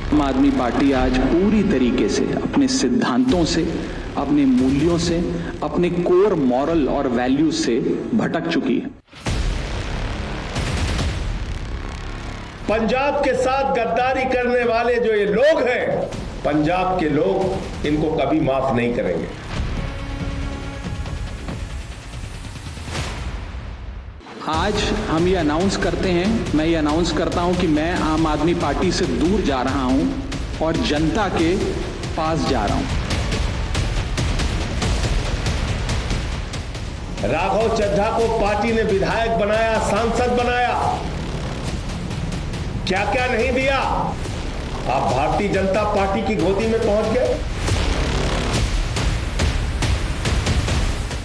आम आदमी पार्टी आज पूरी तरीके से अपने सिद्धांतों से, अपने मूल्यों से, अपने कोर मॉरल और वैल्यूज से भटक चुकी है। पंजाब के साथ गद्दारी करने वाले जो ये लोग हैं, पंजाब के लोग इनको कभी माफ नहीं करेंगे। आज हम ये अनाउंस करते हैं, मैं ये अनाउंस करता हूं कि मैं आम आदमी पार्टी से दूर जा रहा हूं और जनता के पास जा रहा हूं। राघव चड्ढा को पार्टी ने विधायक बनाया, सांसद बनाया, क्या क्या नहीं दिया। आप भारतीय जनता पार्टी की गोदी में पहुंच गए।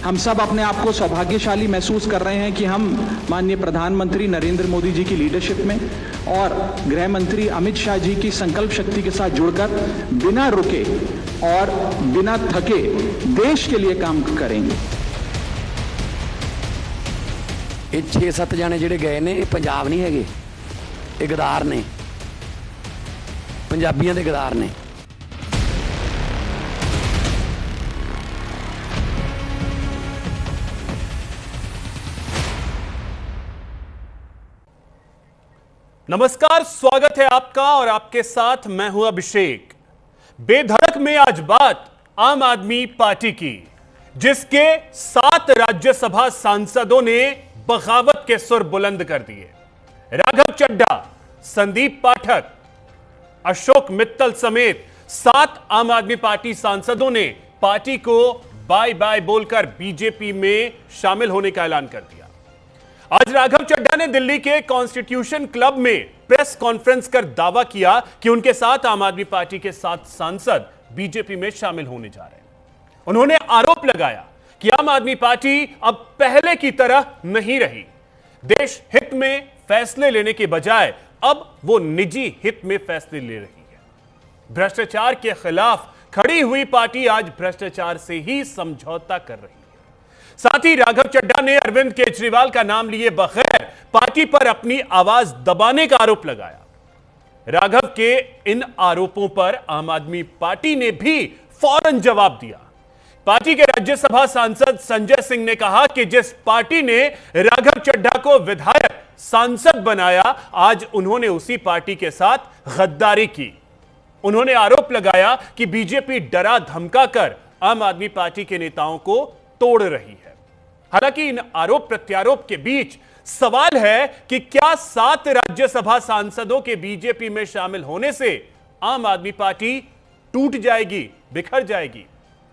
हम सब अपने आप को सौभाग्यशाली महसूस कर रहे हैं कि हम माननीय प्रधानमंत्री नरेंद्र मोदी जी की लीडरशिप में और गृह मंत्री अमित शाह जी की संकल्प शक्ति के साथ जुड़कर बिना रुके और बिना थके देश के लिए काम करेंगे। ये 6-7 जाने ਜਿਹੜੇ ਗਏ ਨੇ ਇਹ ਪੰਜਾਬ नहीं ਹੈਗੇ, ਇਹ ਗਦਾਰ ਨੇ, ਪੰਜਾਬੀਆਂ ਦੇ ਗਦਾਰ ਨੇ। नमस्कार, स्वागत है आपका और आपके साथ मैं हूं अभिषेक। बेधड़क में आज बात आम आदमी पार्टी की, जिसके 7 राज्यसभा सांसदों ने बगावत के सुर बुलंद कर दिए। राघव चड्ढा, संदीप पाठक, अशोक मित्तल समेत 7 आम आदमी पार्टी सांसदों ने पार्टी को बाय बाय बोलकर बीजेपी में शामिल होने का ऐलान कर दिया। आज राघव चड्ढा ने दिल्ली के कॉन्स्टिट्यूशन क्लब में प्रेस कॉन्फ्रेंस कर दावा किया कि उनके साथ आम आदमी पार्टी के 7 सांसद बीजेपी में शामिल होने जा रहे हैं। उन्होंने आरोप लगाया कि आम आदमी पार्टी अब पहले की तरह नहीं रही। देश हित में फैसले लेने के बजाय अब वो निजी हित में फैसले ले रही है। भ्रष्टाचार के खिलाफ खड़ी हुई पार्टी आज भ्रष्टाचार से ही समझौता कर रही है। साथ ही राघव चड्ढा ने अरविंद केजरीवाल का नाम लिए बगैर पार्टी पर अपनी आवाज दबाने का आरोप लगाया। राघव के इन आरोपों पर आम आदमी पार्टी ने भी फौरन जवाब दिया। पार्टी के राज्यसभा सांसद संजय सिंह ने कहा कि जिस पार्टी ने राघव चड्ढा को विधायक सांसद बनाया, आज उन्होंने उसी पार्टी के साथ गद्दारी की। उन्होंने आरोप लगाया कि बीजेपी डरा धमकाकर आम आदमी पार्टी के नेताओं को तोड़ रही है। हालांकि इन आरोप प्रत्यारोप के बीच सवाल है कि क्या 7 राज्यसभा सांसदों के बीजेपी में शामिल होने से आम आदमी पार्टी टूट जाएगी, बिखर जाएगी?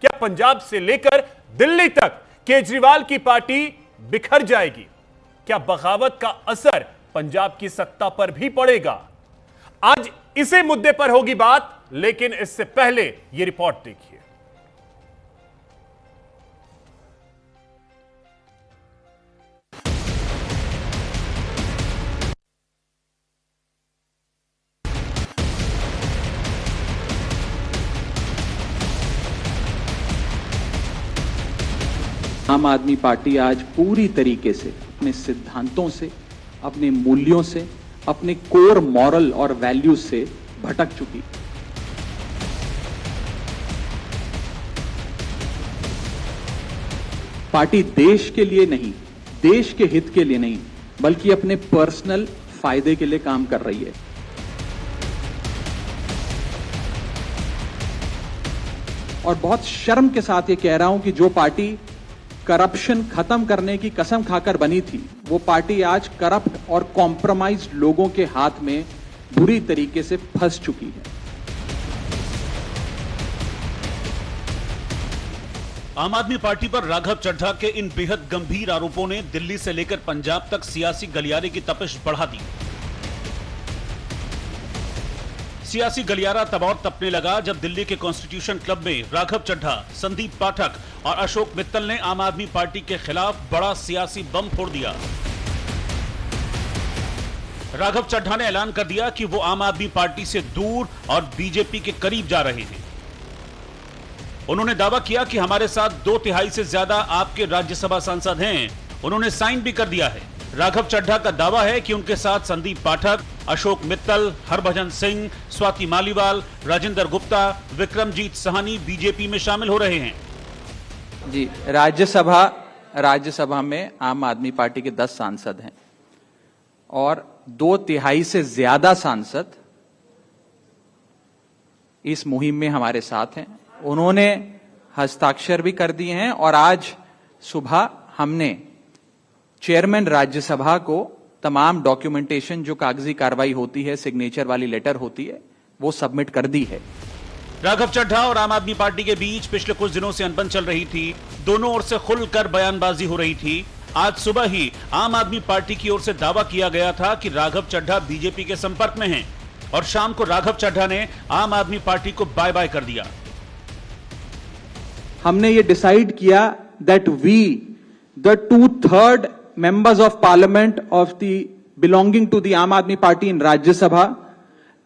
क्या पंजाब से लेकर दिल्ली तक केजरीवाल की पार्टी बिखर जाएगी? क्या बगावत का असर पंजाब की सत्ता पर भी पड़ेगा? आज इसी मुद्दे पर होगी बात, लेकिन इससे पहले यह रिपोर्ट देखिए। आम आदमी पार्टी आज पूरी तरीके से अपने सिद्धांतों से, अपने मूल्यों से, अपने कोर मॉरल और वैल्यूज से भटक चुकी। पार्टी देश के लिए नहीं, देश के हित के लिए नहीं, बल्कि अपने पर्सनल फायदे के लिए काम कर रही है। और बहुत शर्म के साथ ये कह रहा हूं कि जो पार्टी करप्शन खत्म करने की कसम खाकर बनी थी, वो पार्टी आज करप्ट और कॉम्प्रोमाइज्ड लोगों के हाथ में बुरी तरीके से फंस चुकी है। आम आदमी पार्टी पर राघव चड्ढा के इन बेहद गंभीर आरोपों ने दिल्ली से लेकर पंजाब तक सियासी गलियारे की तपिश बढ़ा दी। सियासी गलियारा तब और तपने लगा जब दिल्ली के कॉन्स्टिट्यूशन क्लब में राघव चड्ढा, संदीप पाठक और अशोक मित्तल ने आम आदमी पार्टी के खिलाफ बड़ा सियासी बम फोड़ दिया। राघव चड्ढा ने ऐलान कर दिया कि वो आम आदमी पार्टी से दूर और बीजेपी के करीब जा रहे हैं। उन्होंने दावा किया कि हमारे साथ 2/3 से ज्यादा आपके राज्यसभा सांसद हैं। उन्होंने साइन भी कर दिया है। राघव चड्ढा का दावा है कि उनके साथ संदीप पाठक, अशोक मित्तल, हरभजन सिंह, स्वाति मालीवाल, राजेंद्र गुप्ता, विक्रमजीत साहनी बीजेपी में शामिल हो रहे हैं। जी, राज्यसभा में आम आदमी पार्टी के 10 सांसद हैं और 2/3 से ज्यादा सांसद इस मुहिम में हमारे साथ हैं। उन्होंने हस्ताक्षर भी कर दिए हैं और आज सुबह हमने चेयरमैन राज्यसभा को तमाम डॉक्यूमेंटेशन जो कागजी कार्रवाई होती है, सिग्नेचर वाली लेटर होती है, वो सबमिट कर दी है। राघव चड्ढा और आम आदमी पार्टी के बीच पिछले कुछ दिनों से अनबन चल रही थी। दोनों ओर से खुलकर बयानबाजी हो रही थी। आज सुबह ही आम आदमी पार्टी की ओर से दावा किया गया था कि राघव चड्ढा बीजेपी के संपर्क में हैं और शाम को राघव चड्ढा ने आम आदमी पार्टी को बाय बाय कर दिया। हमने ये डिसाइड किया that we the 2/3 members of parliament of the belonging to the Aam Aadmi Party in Rajya Sabha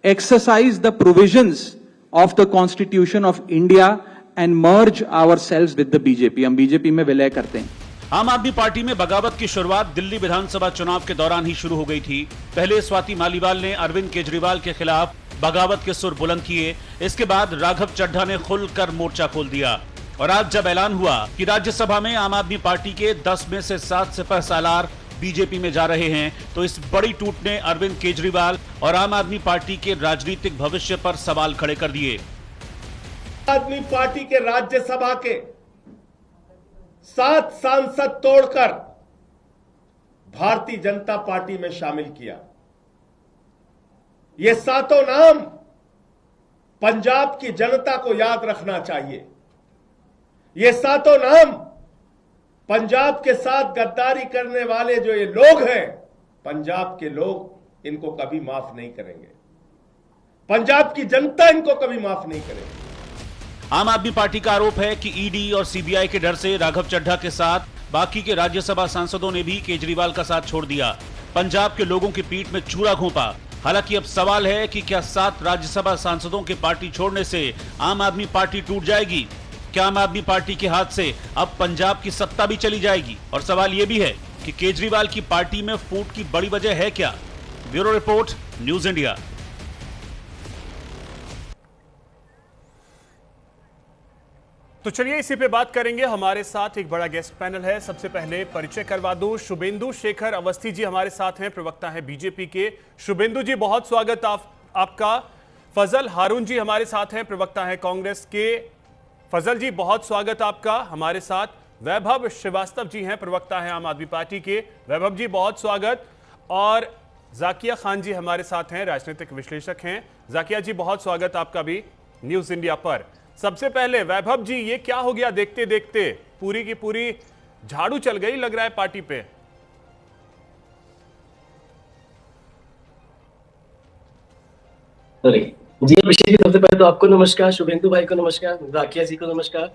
exercise the provisions of the Constitution of India and merge ourselves with the BJP. हम BJP में विलय करते हैं। आम आदमी party में बगावत की शुरुआत दिल्ली विधानसभा चुनाव के दौरान ही शुरू हो गई थी। पहले स्वाति मालीवाल ने अरविंद केजरीवाल के खिलाफ बगावत के सुर बुलंद किए। इसके बाद राघव चड्ढा ने खुलकर मोर्चा खोल दिया और आज जब ऐलान हुआ कि राज्यसभा में आम आदमी पार्टी के 10 में से 7 सिपह सालार बीजेपी में जा रहे हैं, तो इस बड़ी टूट ने अरविंद केजरीवाल और आम आदमी पार्टी के राजनीतिक भविष्य पर सवाल खड़े कर दिए। आदमी पार्टी के राज्यसभा के 7 सांसद तोड़कर भारतीय जनता पार्टी में शामिल किया। ये 7 नाम पंजाब की जनता को याद रखना चाहिए। ये 7 नाम पंजाब के साथ गद्दारी करने वाले जो ये लोग हैं, पंजाब के लोग इनको कभी माफ नहीं करेंगे। पंजाब की जनता इनको कभी माफ नहीं करेगी। आम आदमी पार्टी का आरोप है कि ईडी और सीबीआई के डर से राघव चड्ढा के साथ बाकी के राज्यसभा सांसदों ने भी केजरीवाल का साथ छोड़ दिया। पंजाब के लोगों की पीठ में चूड़ा घोंपा। हालांकि अब सवाल है कि क्या 7 राज्यसभा सांसदों के पार्टी छोड़ने से आम आदमी पार्टी टूट जाएगी? क्या आम आदमी पार्टी के हाथ से अब पंजाब की सत्ता भी चली जाएगी? और सवाल यह भी है कि केजरीवाल की पार्टी में फूट की बड़ी वजह है क्या? Bureau report, news India. तो चलिए इसी पे बात करेंगे। हमारे साथ एक बड़ा गेस्ट पैनल है। सबसे पहले परिचय करवा दूं, शुभेंदु शेखर अवस्थी जी हमारे साथ हैं, प्रवक्ता हैं बीजेपी के। शुभेंदु जी बहुत स्वागत आपका। फजल हारून जी हमारे साथ हैं, प्रवक्ता हैं कांग्रेस के। फजल जी बहुत स्वागत आपका हमारे साथ। वैभव श्रीवास्तव जी हैं, प्रवक्ता हैं आम आदमी पार्टी के। वैभव जी बहुत स्वागत। और जाकिया खान जी हमारे साथ हैं, राजनीतिक विश्लेषक हैं। जाकिया जी बहुत स्वागत आपका भी न्यूज इंडिया पर। सबसे पहले वैभव जी, ये क्या हो गया? देखते देखते पूरी की पूरी झाड़ू चल गई लग रहा है पार्टी पे। जी अभिषेक जी, सबसे पहले तो आपको नमस्कार, शुभेंदु भाई को नमस्कार, राकिया जी को नमस्कार,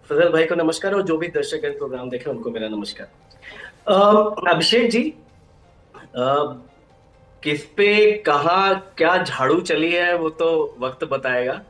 फजल भाई को नमस्कार और जो भी दर्शक इस प्रोग्राम देख रहे हैं उनको मेरा नमस्कार। अभिषेक जी, किस पे कहाँ क्या झाड़ू चली है वो तो वक्त बताएगा।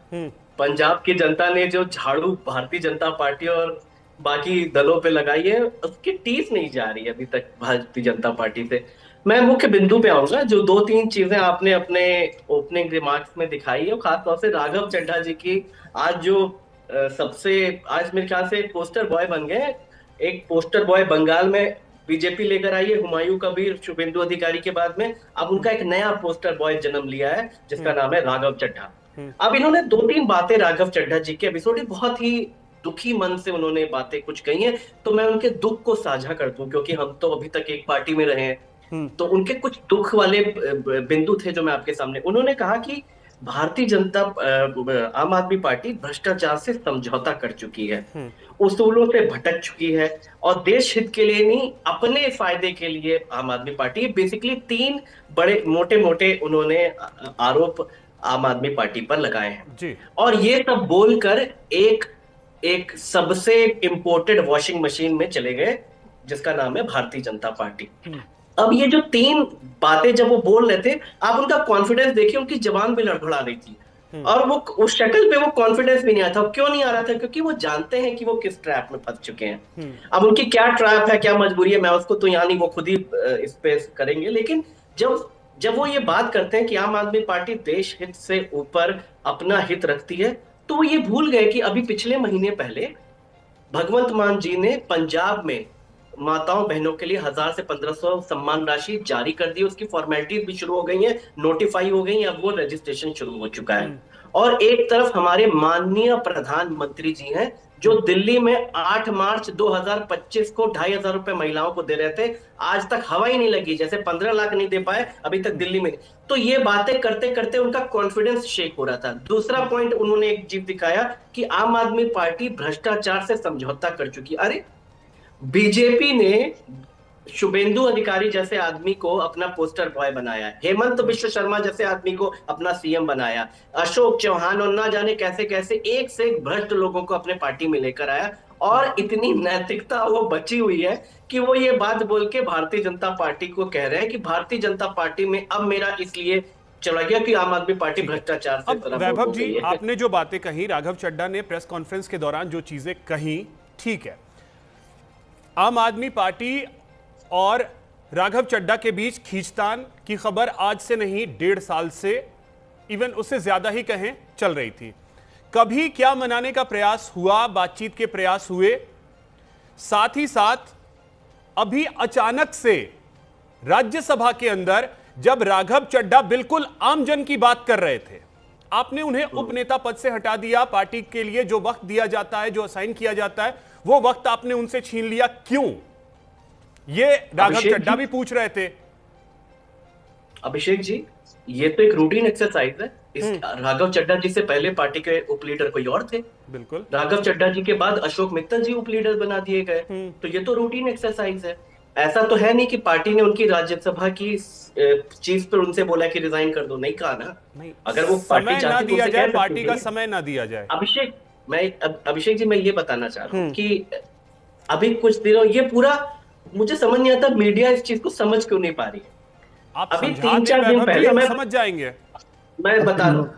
पंजाब की जनता ने जो झाड़ू भारतीय जनता पार्टी और बाकी दलों पे लगाई है, उसकी टीस नहीं जा रही अभी तक भारतीय जनता पार्टी से। मैं मुख्य बिंदु पे आऊंगा। जो 2-3 चीजें आपने अपने ओपनिंग रिमार्क्स में दिखाई है, खासतौर से राघव चड्ढा जी की आज जो आज मेरे ख्याल से पोस्टर बॉय बन गए। एक पोस्टर बॉय बंगाल में बीजेपी लेकर आई है, हुमायूं कबीर, शुभेंदु अधिकारी के बाद में अब उनका एक नया पोस्टर बॉय जन्म लिया है जिसका नाम है राघव चड्ढा। अब इन्होंने 2-3 बातें राघव चड्ढा जी के एपिसोड में बहुत ही दुखी मन से उन्होंने बातें कुछ कही हैं, तो मैं उनके दुख को साझा कर दूं क्योंकि हम तो अभी तक एक पार्टी में रहे हैं। तो उनके कुछ दुख वाले बिंदु थे जो मैं आपके सामने। उन्होंने कहा कि भारतीय जनता आम आदमी पार्टी भ्रष्टाचार से समझौता कर चुकी है, उसूलों से भटक चुकी है और देश हित के लिए नहीं अपने फायदे के लिए आम आदमी पार्टी। बेसिकली 3 बड़े मोटे उन्होंने आरोप आम आदमी पार्टी पर लगाए हैं जी। और ये सब बोलकर एक सबसे इंपोर्टेड वॉशिंग मशीन में चले गए जिसका नाम है भारतीय जनता पार्टी। अब ये जो 3 बातें जब वो बोल रहे थे, आप उनका कॉन्फिडेंस देखिए, उनकी जबान भी लड़खड़ा रही थी और वो उस शक्ल पे वो कॉन्फिडेंस भी नहीं आता। क्यों नहीं आ रहा था? क्योंकि वो जानते हैं कि वो किस ट्रैप में फंस चुके हैं। अब उनकी क्या ट्रैप है, क्या मजबूरी है, मैं उसको तो यानी वो खुद ही इस पे करेंगे। लेकिन जब जब वो ये बात करते हैं कि आम आदमी पार्टी देश हित से ऊपर अपना हित रखती है, तो वो ये भूल गए कि अभी पिछले महीने पहले भगवंत मान जी ने पंजाब में माताओं बहनों के लिए 1000 से 1500 सम्मान राशि जारी कर दी। उसकी फॉर्मेलिटीज भी शुरू हो गई हैं, नोटिफाई हो गई हैं, अब वो रजिस्ट्रेशन शुरू हो चुका है। और एक तरफ हमारे माननीय प्रधानमंत्री जी हैं जो दिल्ली में 8 मार्च 2025 को 2500 रुपए महिलाओं को दे रहे थे, आज तक हवा ही नहीं लगी, जैसे 15 लाख नहीं दे पाए अभी तक दिल्ली में। तो ये बातें करते करते उनका कॉन्फिडेंस शेक हो रहा था। दूसरा पॉइंट उन्होंने एक चीज दिखाया कि आम आदमी पार्टी भ्रष्टाचार से समझौता कर चुकी। अरे बीजेपी ने शुभेंदु अधिकारी जैसे आदमी को अपना पोस्टर बॉय बनाया, हेमंत बिश्व शर्मा जैसे आदमी को अपना सीएम बनाया, अशोक चौहान और ना जाने कैसे कैसे एक से एक भ्रष्ट लोगों को अपने पार्टी में लेकर आया। और इतनी नैतिकता वो बची हुई है कि वो ये बात बोल के भारतीय जनता पार्टी को कह रहे हैं कि भारतीय जनता पार्टी में अब मेरा इसलिए चला गया कि आम आदमी पार्टी भ्रष्टाचार से अब वैभव जी, आपने जो बातें कही, राघव चड्ढा ने प्रेस कॉन्फ्रेंस के दौरान जो चीजें कही, ठीक है, आम आदमी पार्टी और राघव चड्ढा के बीच खींचतान की खबर आज से नहीं 1.5 साल से, इवन उससे ज्यादा ही कहें, चल रही थी। कभी क्या मनाने का प्रयास हुआ, बातचीत के प्रयास हुए, साथ ही साथ अभी अचानक से राज्यसभा के अंदर जब राघव चड्ढा बिल्कुल आमजन की बात कर रहे थे, आपने उन्हें उपनेता पद से हटा दिया। पार्टी के लिए जो वक्त दिया जाता है, जो असाइन किया जाता है, वो वक्त आपने उनसे छीन लिया, क्यों? ये राघव चड्ढा भी पूछ रहे थे। अभिषेक जी, ये तो एक रूटीन एक्सरसाइज है। इस राघव चड्ढा जी से पहले पार्टी के उप लीडर कोई और थे, बिल्कुल। राघव चड्ढा जी के बाद अशोक मित्तल जी उप लीडर बना दिए गए, तो ये तो रूटीन एक्सरसाइज है। ऐसा तो है नहीं कि पार्टी ने उनकी राज्यसभा की चीफ पर उनसे बोला कि रिजाइन कर दो, नहीं कहा ना। नहीं, अगर वो पार्टी चाहती तो दिया जाए, पार्टी का समय ना दिया जाए। अभिषेक जी, मैं ये बताना चाह रहा हूँ कि अभी कुछ दिनों ये पूरा मुझे समझ नहीं आता मीडिया इस चीज को समझ क्यों नहीं पा रही है। आप अभी 3-4 दिन पहले हम समझ जाएंगे, मैं बता रहा हूँ।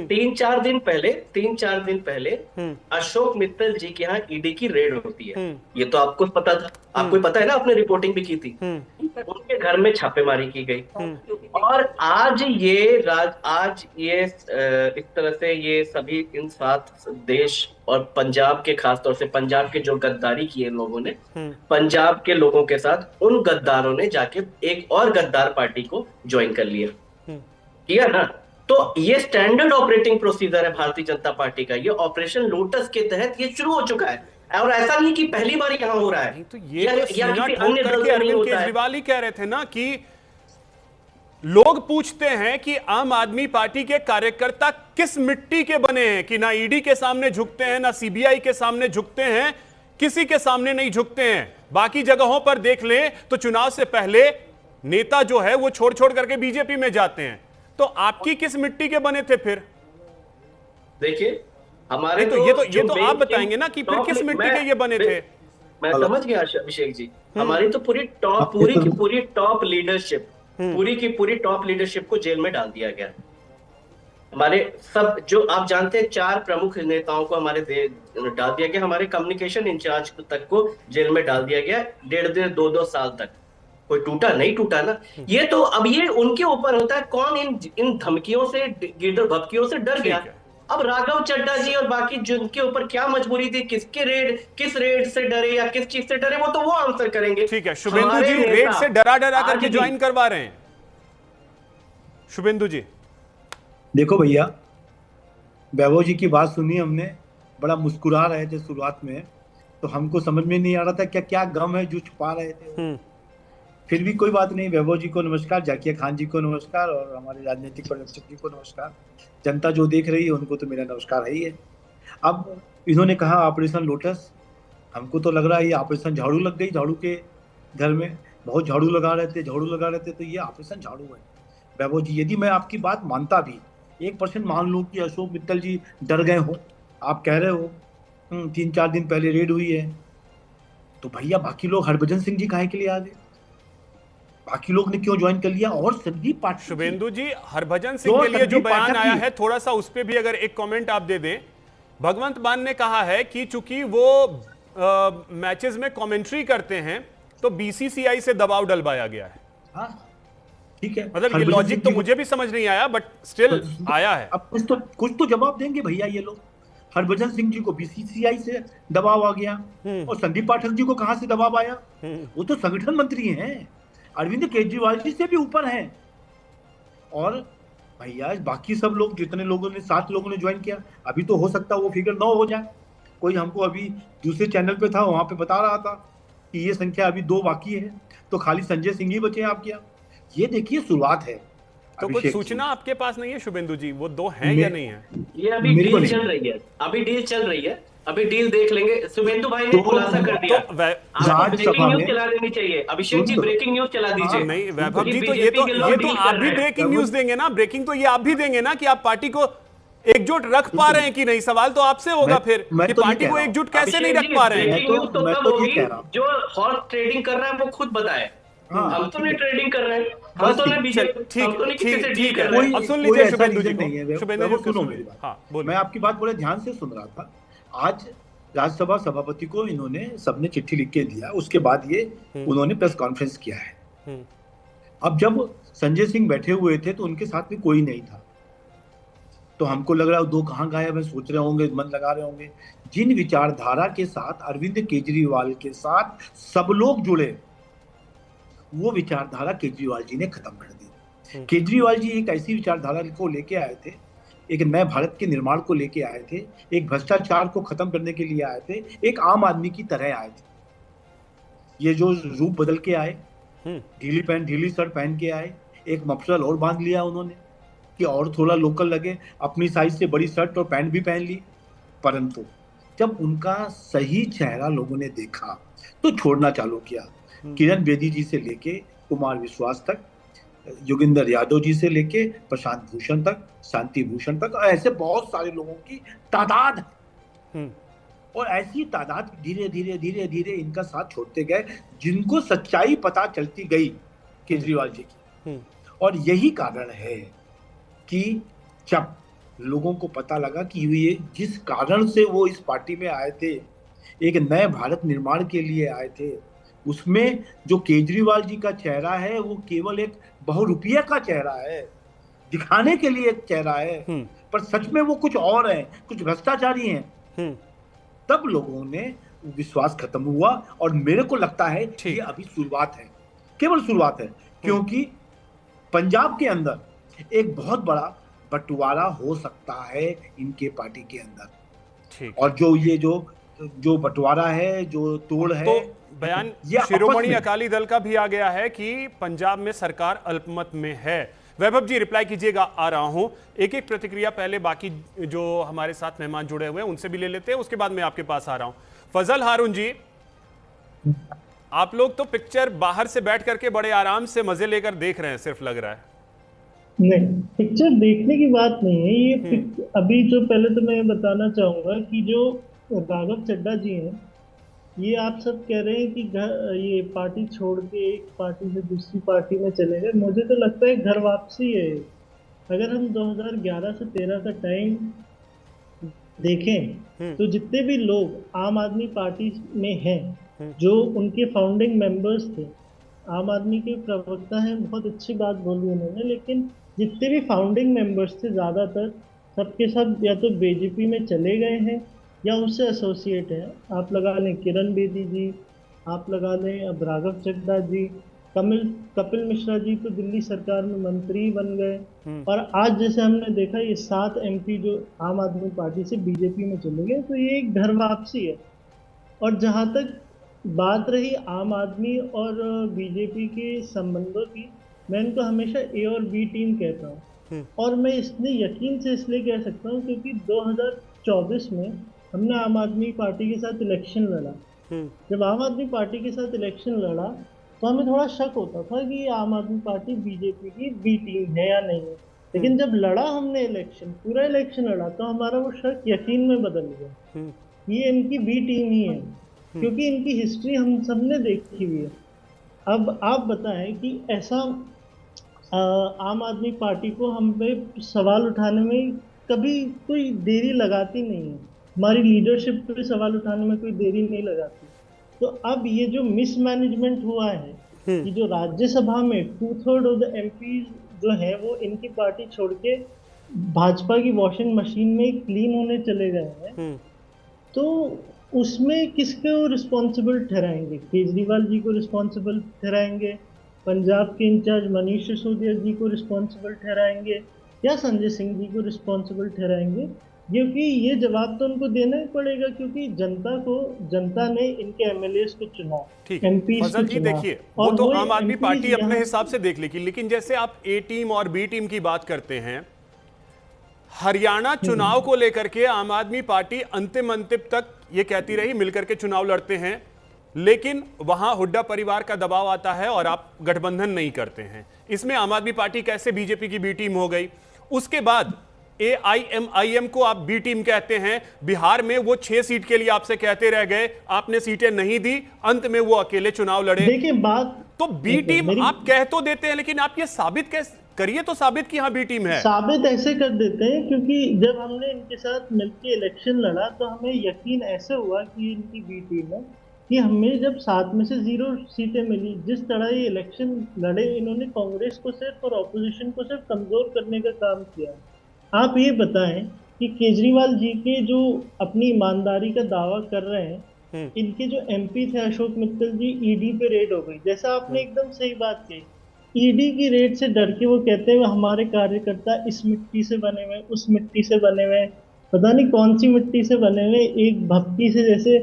3-4 दिन पहले अशोक मित्तल जी के यहाँ ईडी की रेड होती है, ये तो आपको पता था, आपको पता है ना, आपने रिपोर्टिंग भी की थी। उनके घर में छापेमारी की गई और आज ये इस तरह से ये सभी इन 7 देश और पंजाब के, खासतौर से पंजाब के जो गद्दारी किए लोगों ने, पंजाब के लोगों के साथ उन गद्दारों ने जाके एक और गद्दार पार्टी को ज्वाइन कर लिया, किया ना। तो ये स्टैंडर्ड ऑपरेटिंग प्रोसीजर है भारतीय जनता पार्टी का। ये ऑपरेशन लोटस के तहत ये शुरू हो चुका है और ऐसा नहीं कि पहली बार यहाँ हो रहा है। तो ये अरविंद केजरीवाल ही कह रहे थे ना कि लोग पूछते हैं कि आम आदमी पार्टी के कार्यकर्ता किस मिट्टी के बने हैं, कि ना ईडी के सामने झुकते हैं, ना सीबीआई के सामने झुकते हैं, किसी के सामने नहीं झुकते हैं। बाकी जगहों पर देख लें तो चुनाव से पहले नेता जो है वो छोड़ छोड़ करके बीजेपी में जाते हैं। तो आपकी किस मिट्टी के बने थे फिर? देखिए, हमारे तो ये तो आप बताएंगे ना कि फिर किस मिट्टी के ये बने थे। मैं समझ गया अभिषेक जी, हमारी तो पूरी टॉप लीडरशिप, पूरी की पूरी टॉप लीडरशिप को जेल में डाल दिया गया। हमारे सब जो आप जानते हैं 4 प्रमुख नेताओं को हमारे डाल दिया गया। हमारे कम्युनिकेशन इंचार्ज तक को जेल में डाल दिया गया 1.5-2 साल तक। कोई टूटा नहीं टूटा ना। ये तो अब ये उनके ऊपर होता है, कौन इन धमकियों से, गिरदर भपकियों से डर गया। अब राघव चड्ढा जी और बाकी जिनके ऊपर क्या मजबूरी थी, किस रेड से डरे या किस चीज से डरे, वो तो वो आंसर करेंगे। ठीक है, शुभेंदु जी रेड से डरा करके ज्वाइन करवा रहे हैं। शुभेंदु जी, देखो भैया, वैभव जी की बात सुनी हमने, बड़ा मुस्कुरा रहे थे शुरुआत में, तो हमको समझ में नहीं आ रहा था क्या गम है जो छुपा रहे थे। फिर भी कोई बात नहीं, वैभव जी को नमस्कार, जाकिया खान जी को नमस्कार और हमारे राजनीतिक पर्यवेक्षक जी को नमस्कार। जनता जो देख रही है उनको तो मेरा नमस्कार है ही है। अब इन्होंने कहा ऑपरेशन लोटस, हमको तो लग रहा है ये ऑपरेशन झाड़ू लग गई। झाड़ू के घर में बहुत झाड़ू लगा रहे थे, तो ये ऑपरेशन झाड़ू है। वैभव जी, यदि मैं आपकी बात मानता भी 1% मान लो कि अशोक मित्तल जी डर गए हो, आप कह रहे हो 3-4 दिन पहले रेड हुई है, तो भैया बाकी लोग हरभजन सिंह जी काहे के लिए आ गए? बाकी लोग ने क्यों ज्वाइन कर लिया? और संदीप पाटिल, शुभेंदु जी, हरभजन सिंह के लिए जो बयान आया है, थोड़ा सा उस पर भी अगर एक कमेंट आप दे दें। भगवंत मान ने कहा है कि चूंकि वो मैचेस में कमेंट्री करते हैं तो बीसीसीआई से दबाव डलवाया गया है। हाँ, ठीक है, मतलब ये हरभजन लॉजिक सिंह तो जी को- मुझे भी समझ नहीं आया, बट स्टिल आया है। अब कुछ तो जवाब देंगे भैया ये लोग। हरभजन सिंह जी को बीसीसीआई से दबाव आ गया, और संदीप पाठक जी को कहां से दबाव आया? वो तो संगठन मंत्री हैं, अरविंद केजरीवाल जी से भी ऊपर हैं। और भैया बाकी सब लोग, जितने लोगों ने 7 लोगों ने ज्वाइन किया, अभी तो हो सकता है वो फिगर 9 हो जाए। कोई हमको अभी दूसरे चैनल पे था, वहां पे बता रहा था कि ये संख्या अभी 2 बाकी है, तो खाली संजय सिंह ही बचे आप क्या? ये देखिए शुरुआत है। तो कुछ अभिषेक सूचना जी, आपके पास नहीं है शुभेंदु जी, वो 2 हैं मे- या नहीं है? ये अभी मेरे को डील नहीं। चल रही है, अभी डील चल रही है, अभी डील देख लेंगे। शुभेंदु भाई ने तो- खुलासा कर दिया। तो वै- आपको राज्यसभा ब्रेकिंग न्यूज में- चला देनी चाहिए, अभिषेक जी सुन तो- ब्रेकिंग न्यूज चला दीजिए। नहीं वैभव जी, तो बीजेपी ये तो के लोग ये तो डील आप कर भी रहे हैं। ब्रेकिंग न्यूज देंगे ना, ब्रेकिंग तो ये आप भी देंगे ना कि आप पार्टी को एकजुट रख पा रहे हैं कि नहीं। सवाल तो आपसे होगा फिर मैं कि तो ये पार्टी कह को रहा हूं। एकजुट कैसे नहीं अभिषेक रख जी, पा रहे हैं? ब्रेकिंग न्यूज तो मैं तब तो ये होगी कह रहा हूं। जो हॉर्स ट्रेडिंग कर रहा है वो खुद बताए। हाँ, हम तो नहीं ठीक है। ट्रेडिंग कर रहे हैं, हम तो नहीं बीजेपी, हम तो नहीं किसी से डील कर रहे हैं। अब सुन कोई लीजिए ऐसा शुभेंदु जी रीजन नहीं है। को, शुभेंदु जी वो को सुनो सुन मेरी लीजिए। बात। हाँ बोलिए। मैं आपकी बात बड़े ध्यान से सुन रहा था। आज राज्यसभा सभापति को इन्होंने सबने चिट्ठी लिख के दिया, उसके बाद ये उन्होंने प्रेस कॉन्फ्रेंस किया है। अब जब संजय सिंह बैठे हुए थे तो उनके साथ में कोई नहीं था, तो हमको लग रहा है 2 कहाँ गायब है, सोच रहे होंगे, मन लगा रहे होंगे। जिन विचारधारा के साथ अरविंद केजरीवाल के साथ सब लोग जुड़े, वो विचारधारा केजरीवाल जी ने खत्म कर दी। केजरीवाल जी एक ऐसी विचारधारा को लेके आए थे, एक नए भारत के निर्माण को लेके आए थे, एक भ्रष्टाचार को खत्म करने के लिए आए थे, एक आम आदमी की तरह आए थे। ये जो रूप बदल के आए, ढीली शर्ट पहन के आए, एक मफसल और बांध लिया उन्होंने कि और थोड़ा लोकल लगे, अपनी साइज से बड़ी शर्ट और पैंट भी पहन ली। परंतु जब उनका सही चेहरा लोगों ने देखा तो छोड़ना चालू किया। किरण बेदी जी से लेके कुमार विश्वास तक, योगेंद्र यादव जी से लेके प्रशांत भूषण तक, शांति भूषण तक, ऐसे बहुत सारे लोगों की तादाद है। और ऐसी तादाद धीरे धीरे धीरे धीरे इनका साथ छोड़ते गए, जिनको सच्चाई पता चलती गई केजरीवाल जी की। और यही कारण है कि जब लोगों को पता लगा कि ये जिस कारण से वो इस पार्टी में आए थे, एक नए भारत निर्माण के लिए आए थे, उसमें जो केजरीवाल जी का चेहरा है वो केवल एक बहुरुपया का चेहरा है, दिखाने के लिए एक चेहरा है, पर सच में वो कुछ और है, कुछ भ्रष्टाचारी हैं। तब लोगों ने विश्वास खत्म हुआ। और मेरे को लगता है ये अभी शुरुआत है, केवल शुरुआत है, क्योंकि पंजाब के अंदर एक बहुत बड़ा बंटवारा हो सकता है इनके पार्टी के अंदर। और जो ये जो बंटवारा है, जो तोड़ है, तो बयान शिरोमणि अकाली दल का भी आ गया है कि पंजाब में सरकार अल्पमत में है। वैभव जी रिप्लाई कीजिएगा, आ रहा हूं। एक एक प्रतिक्रिया पहले बाकी जो हमारे साथ मेहमान जुड़े हुए हैं उनसे भी ले लेते हैं, उसके बाद मैं आपके पास आ रहा हूं। फजल हारून जी, आप लोग तो पिक्चर बाहर से बैठ करके बड़े आराम से मजे लेकर देख रहे हैं, सिर्फ लग रहा है। नहीं, पिक्चर देखने की बात नहीं है ये। अभी जो पहले तो मैं बताना चाहूंगा कि जो राघव चड्ढा जी हैं, ये आप सब कह रहे हैं कि ये पार्टी छोड़ के एक पार्टी से दूसरी पार्टी में चले गए। मुझे तो लगता है घर वापसी है। अगर हम 2011 से 13 का टाइम देखें तो जितने भी लोग आम आदमी पार्टी में हैं, जो उनके फाउंडिंग मेंबर्स थे, आम आदमी के प्रवक्ता हैं, बहुत अच्छी बात बोली उन्होंने, लेकिन जितने भी फाउंडिंग मेंबर्स थे ज़्यादातर सबके सब या तो बीजेपी में चले गए हैं या उससे एसोसिएट हैं। आप लगा लें किरण बेदी जी, आप लगा लें अब राघव चड्ढा जी, कपिल मिश्रा जी तो दिल्ली सरकार में मंत्री बन गए। और आज जैसे हमने देखा ये 7 एमपी जो आम आदमी पार्टी से बीजेपी में चले गए, तो ये एक घर वापसी है। और जहाँ तक बात रही आम आदमी और बीजेपी के संबंधों की, मैं इनको हमेशा ए और बी टीम कहता हूँ। और मैं इसलिए यकीन से इसलिए कह सकता हूँ क्योंकि 2024 में हमने आम आदमी पार्टी के साथ इलेक्शन लड़ा। जब आम आदमी पार्टी के साथ इलेक्शन लड़ा तो हमें थोड़ा शक होता था कि आम आदमी पार्टी बीजेपी की बी टीम है या नहीं है। लेकिन जब लड़ा हमने इलेक्शन, पूरा इलेक्शन लड़ा, तो हमारा वो शक यकीन में बदल गया, ये इनकी बी टीम ही है, क्योंकि इनकी हिस्ट्री हम सबने देखी हुई है। अब आप बताएं कि ऐसा आम आदमी पार्टी को हम पे सवाल उठाने में कभी कोई देरी लगाती नहीं है, हमारी लीडरशिप पे सवाल उठाने में कोई देरी नहीं लगाती। तो अब ये जो मिसमैनेजमेंट हुआ है कि जो राज्यसभा में 2/3 ऑफ द एमपी जो है वो इनकी पार्टी छोड़ के भाजपा की वॉशिंग मशीन में क्लीन होने चले गए हैं, तो उसमें किसको रिस्पॉन्सिबल ठहराएंगे? केजरीवाल जी को रिस्पॉन्सिबल ठहराएंगे, पंजाब के इंचार्ज मनीष सिसोदिया जी को रिस्पॉन्सिबल ठहराएंगे, या संजय सिंह जी को रिस्पॉन्सिबल ठहराएंगे? क्योंकि ये जवाब तो उनको देना ही पड़ेगा, क्योंकि जनता ने इनके एमएलएस को चुना, ठीक एमपीज फजल को जी, चुना, देखिए वो और तो आम आदमी MPs पार्टी अपने यहाँ- हिसाब से देख लेगी, लेकिन जैसे आप ए टीम और बी टीम की बात करते हैं, हरियाणा चुनाव को लेकर के आम आदमी पार्टी अंतिम तक ये कहती रही मिलकर के चुनाव लड़ते हैं, लेकिन वहां हुड्डा परिवार का दबाव आता है और आप गठबंधन नहीं करते हैं। इसमें आम आदमी पार्टी कैसे बीजेपी की बी टीम हो गई? उसके बाद AIMIM को आप बी टीम कहते हैं, बिहार में वो 6 सीट के लिए आपसे कहते रह गए, आपने सीटें नहीं दी, अंत में वो अकेले चुनाव लड़े। देखिए बात तो बी टीम आप कह तो देते हैं, लेकिन आप ये साबित कैसे करिए, तो साबित कि हाँ बी टीम है। साबित ऐसे कर देते हैं क्योंकि जब हमने इनके साथ मिलकर इलेक्शन लड़ा तो हमें यकीन ऐसे हुआ कि इनकी बी टीम है, कि हमें जब 7 में से 0 सीटें मिली, जिस तरह ये इलेक्शन लड़े, इन्होंने कांग्रेस को सिर्फ और ऑपोजिशन को सिर्फ कमजोर करने का काम किया। आप ये बताएं कि केजरीवाल जी के जो अपनी ईमानदारी का दावा कर रहे हैं, इनके जो एमपी थे अशोक मित्तल जी, ईडी पे रेड हो गई, जैसा आपने एकदम सही बात कही, ईडी की रेड से डर के वो कहते हैं हमारे कार्यकर्ता इस मिट्टी से बने हुए, उस मिट्टी से बने हुए, पता नहीं कौन सी मिट्टी से बने हुए, एक भक्ति से, जैसे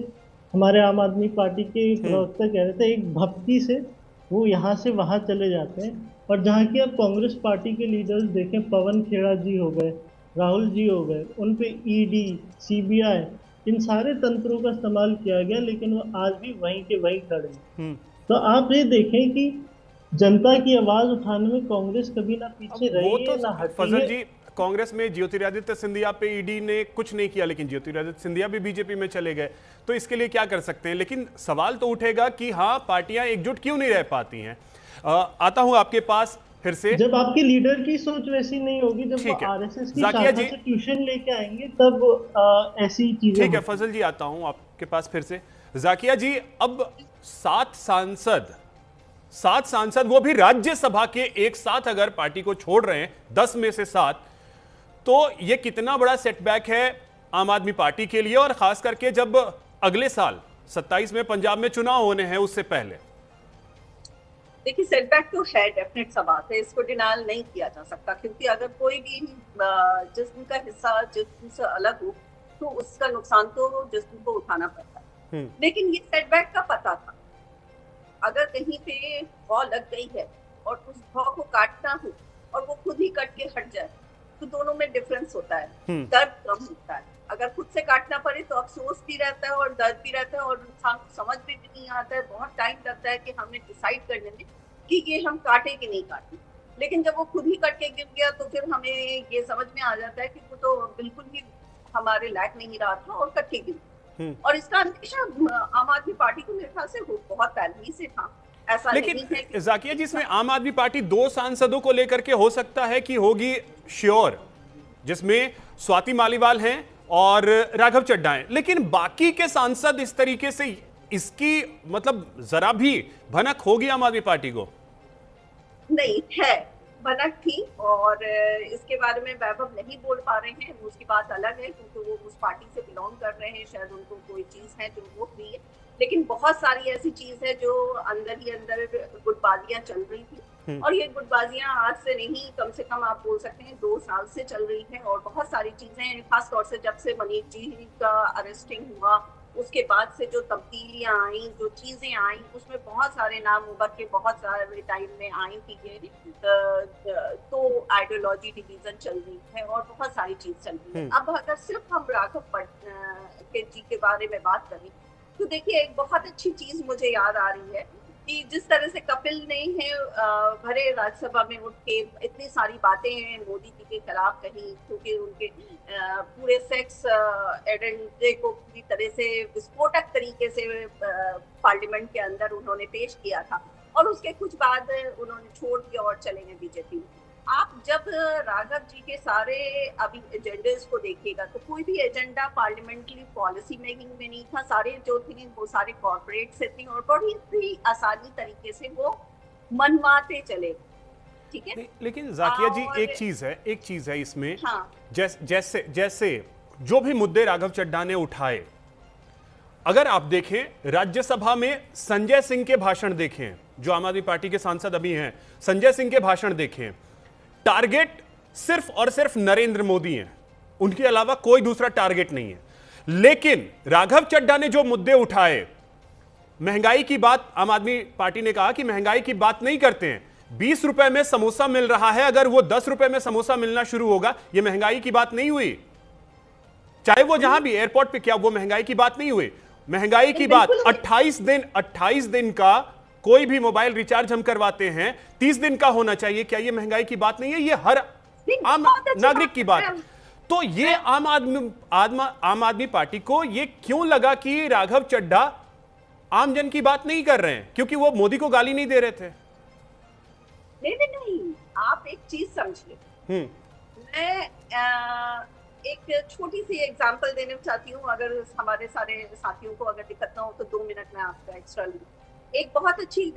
हमारे आम आदमी पार्टी के प्रवक्ता कह रहे थे, एक भक्ति से वो यहाँ से वहाँ चले जाते हैं। और जहाँ की आप कांग्रेस पार्टी के लीडर्स देखें, पवन खेड़ा जी हो गए, राहुल जी हो गए, उन पे ईडी, सीबीआई, इन सारे तंत्रों का इस्तेमाल किया गया, लेकिन वो आज भी वहीं के वहीं खड़े हैं। तो आप ये देखें कि जनता की आवाज उठाने में कांग्रेस कभी ना पीछे रही है ना हटी फजल है। जी, कांग्रेस में ज्योतिरादित्य सिंधिया पे ईडी ने कुछ नहीं किया, लेकिन ज्योतिरादित्य सिंधिया भी बीजेपी में चले गए, तो इसके लिए क्या कर सकते हैं? लेकिन सवाल तो उठेगा कि हाँ, पार्टियां एकजुट क्यों नहीं रह पाती हैं। आता हूं आपके पास फिर से। जब आपके लीडर की सोच वैसी नहीं होगी, जब वो आरएसएस की शाखा से ट्यूशन लेके आएंगे, तब ऐसी चीजें। ठीक है फजल जी, आता हूं आपके पास फिर से। जाकिया जी, अब 7 सांसद वो भी राज्यसभा के एक साथ अगर पार्टी को छोड़ रहे हैं, 10 में से 7, तो ये कितना बड़ा सेटबैक है आम आदमी पार्टी के लिए, और खास करके जब अगले साल 27 में पंजाब में चुनाव होने हैं उससे पहले। देखिए, सेटबैक तो है, डेफिनेट सा बात है, इसको डिनायल नहीं किया जा सकता, क्योंकि अगर कोई भी जिस्म का हिस्सा जिस्म से अलग हो तो उसका नुकसान तो जिस्म को उठाना पड़ता है। लेकिन ये सेटबैक का पता था, अगर कहीं पे घाव लग गई है और उस घाव को काटना हो और वो खुद ही कट के हट जाए, तो दोनों में डिफरेंस होता है, दर्द कम होता है। अगर खुद से काटना पड़े तो अफसोस भी रहता है और दर्द भी रहता है, और इंसान को समझ भी नहीं आता है, बहुत टाइम लगता है कि हमें डिसाइड करने में कि ये हम काटे कि नहीं काटे। लेकिन जब वो खुद ही कट के गिर गया तो फिर हमें ये समझ में आ जाता है कि वो तो बिल्कुल ही हमारे लायक नहीं रहा था और कट के गिर। और इसका अंदेशा आम आदमी पार्टी को मेरे ख्याल से बहुत पहले ही से था। ऐसा लेकिन नहीं है कि जाकिया जी, इसमें आम आदमी पार्टी 2 सांसदों को लेकर के हो सकता है कि होगी श्योर, जिसमें स्वाति मालीवाल हैं और राघव चड्ढा हैं, लेकिन बाकी के सांसद इस तरीके से, इसकी मतलब जरा भी भनक होगी आम आदमी पार्टी को? नहीं है, भनक थी, और इसके बारे में वैभव नहीं बोल पा रहे हैं, उसकी बात अलग है, क्योंकि वो उस पार्टी से बिलोंग कर रहे हैं, शायद उनको कोई चीज है जो वो हुई है। लेकिन बहुत सारी ऐसी चीज है जो अंदर ही अंदर गुटबाजियां चल रही थी, और ये गुटबाजियां आज से नहीं, कम से कम आप बोल सकते हैं 2 साल से चल रही है। और बहुत सारी चीजें, खास तौर से जब से मनीष जी का अरेस्टिंग हुआ, उसके बाद से जो तब्दीलियां आई, जो चीजें आई, उसमें बहुत सारे नाम उभर के बहुत सारे टाइम में आई थी। तो आइडियोलॉजी डिवीजन चल रही है और बहुत सारी चीज चल रही है। अब अगर सिर्फ हम राघव जी के बारे में बात करें तो देखिए, एक बहुत अच्छी चीज मुझे याद आ रही है कि जिस तरह से कपिल ने भरे राज्यसभा में उठ के इतनी सारी बातें मोदी जी के खिलाफ कही, क्योंकि उनके पूरे सेक्स एजेंडे को पूरी तरह से विस्फोटक तरीके से पार्लियामेंट के अंदर उन्होंने पेश किया था, और उसके कुछ बाद उन्होंने छोड़ दिया और चले गए बीजेपी में। आप जब राघव जी के सारे अभी एजेंडे को देखिएगा तो कोई भी एजेंडा पार्लियामेंट्री पॉलिसी मेकिंग में नहीं था। सारे जो थे वो सारे कॉर्पोरेट से थे और बड़ी ही आसानी तरीके से वो मनवाते चले। ठीक है, लेकिन जाकिया जी एक चीज है इसमें, हाँ। जैसे जो भी मुद्दे राघव चड्ढा ने उठाए, अगर आप देखें राज्यसभा में संजय सिंह के भाषण देखें, जो आम आदमी पार्टी के सांसद अभी हैं, संजय सिंह के भाषण देखें, टारगेट सिर्फ और सिर्फ नरेंद्र मोदी हैं, उनके अलावा कोई दूसरा टारगेट नहीं है। लेकिन राघव चड्ढा ने जो मुद्दे उठाए, महंगाई की बात आम आदमी पार्टी ने कहा कि महंगाई की बात नहीं करते हैं, 20 रुपए में समोसा मिल रहा है, अगर वो 10 रुपए में समोसा मिलना शुरू होगा, यह महंगाई की बात नहीं हुई। चाहे वो जहां भी एयरपोर्ट पे, क्या वो महंगाई की बात नहीं हुई? महंगाई की बात 28 दिन का कोई भी मोबाइल रिचार्ज हम करवाते हैं, 30 दिन का होना चाहिए। क्या ये महंगाई की बात नहीं है? ये हर आम नागरिक की बात है। तो ये आम आदमी पार्टी को ये क्यों लगा कि राघव चड्ढा आम जन की बात नहीं कर रहे हैं? क्योंकि वो मोदी को गाली नहीं दे रहे थे। नहीं, आप एक चीज समझिए। मैं एक छोटी सी एग्जांपल देना चाहती हूँ, अगर हमारे सारे साथियों को अगर दिक्कत ना हो तो 2 मिनट में आपका एक्स्ट्रा लूँ। एक बहुत अच्छी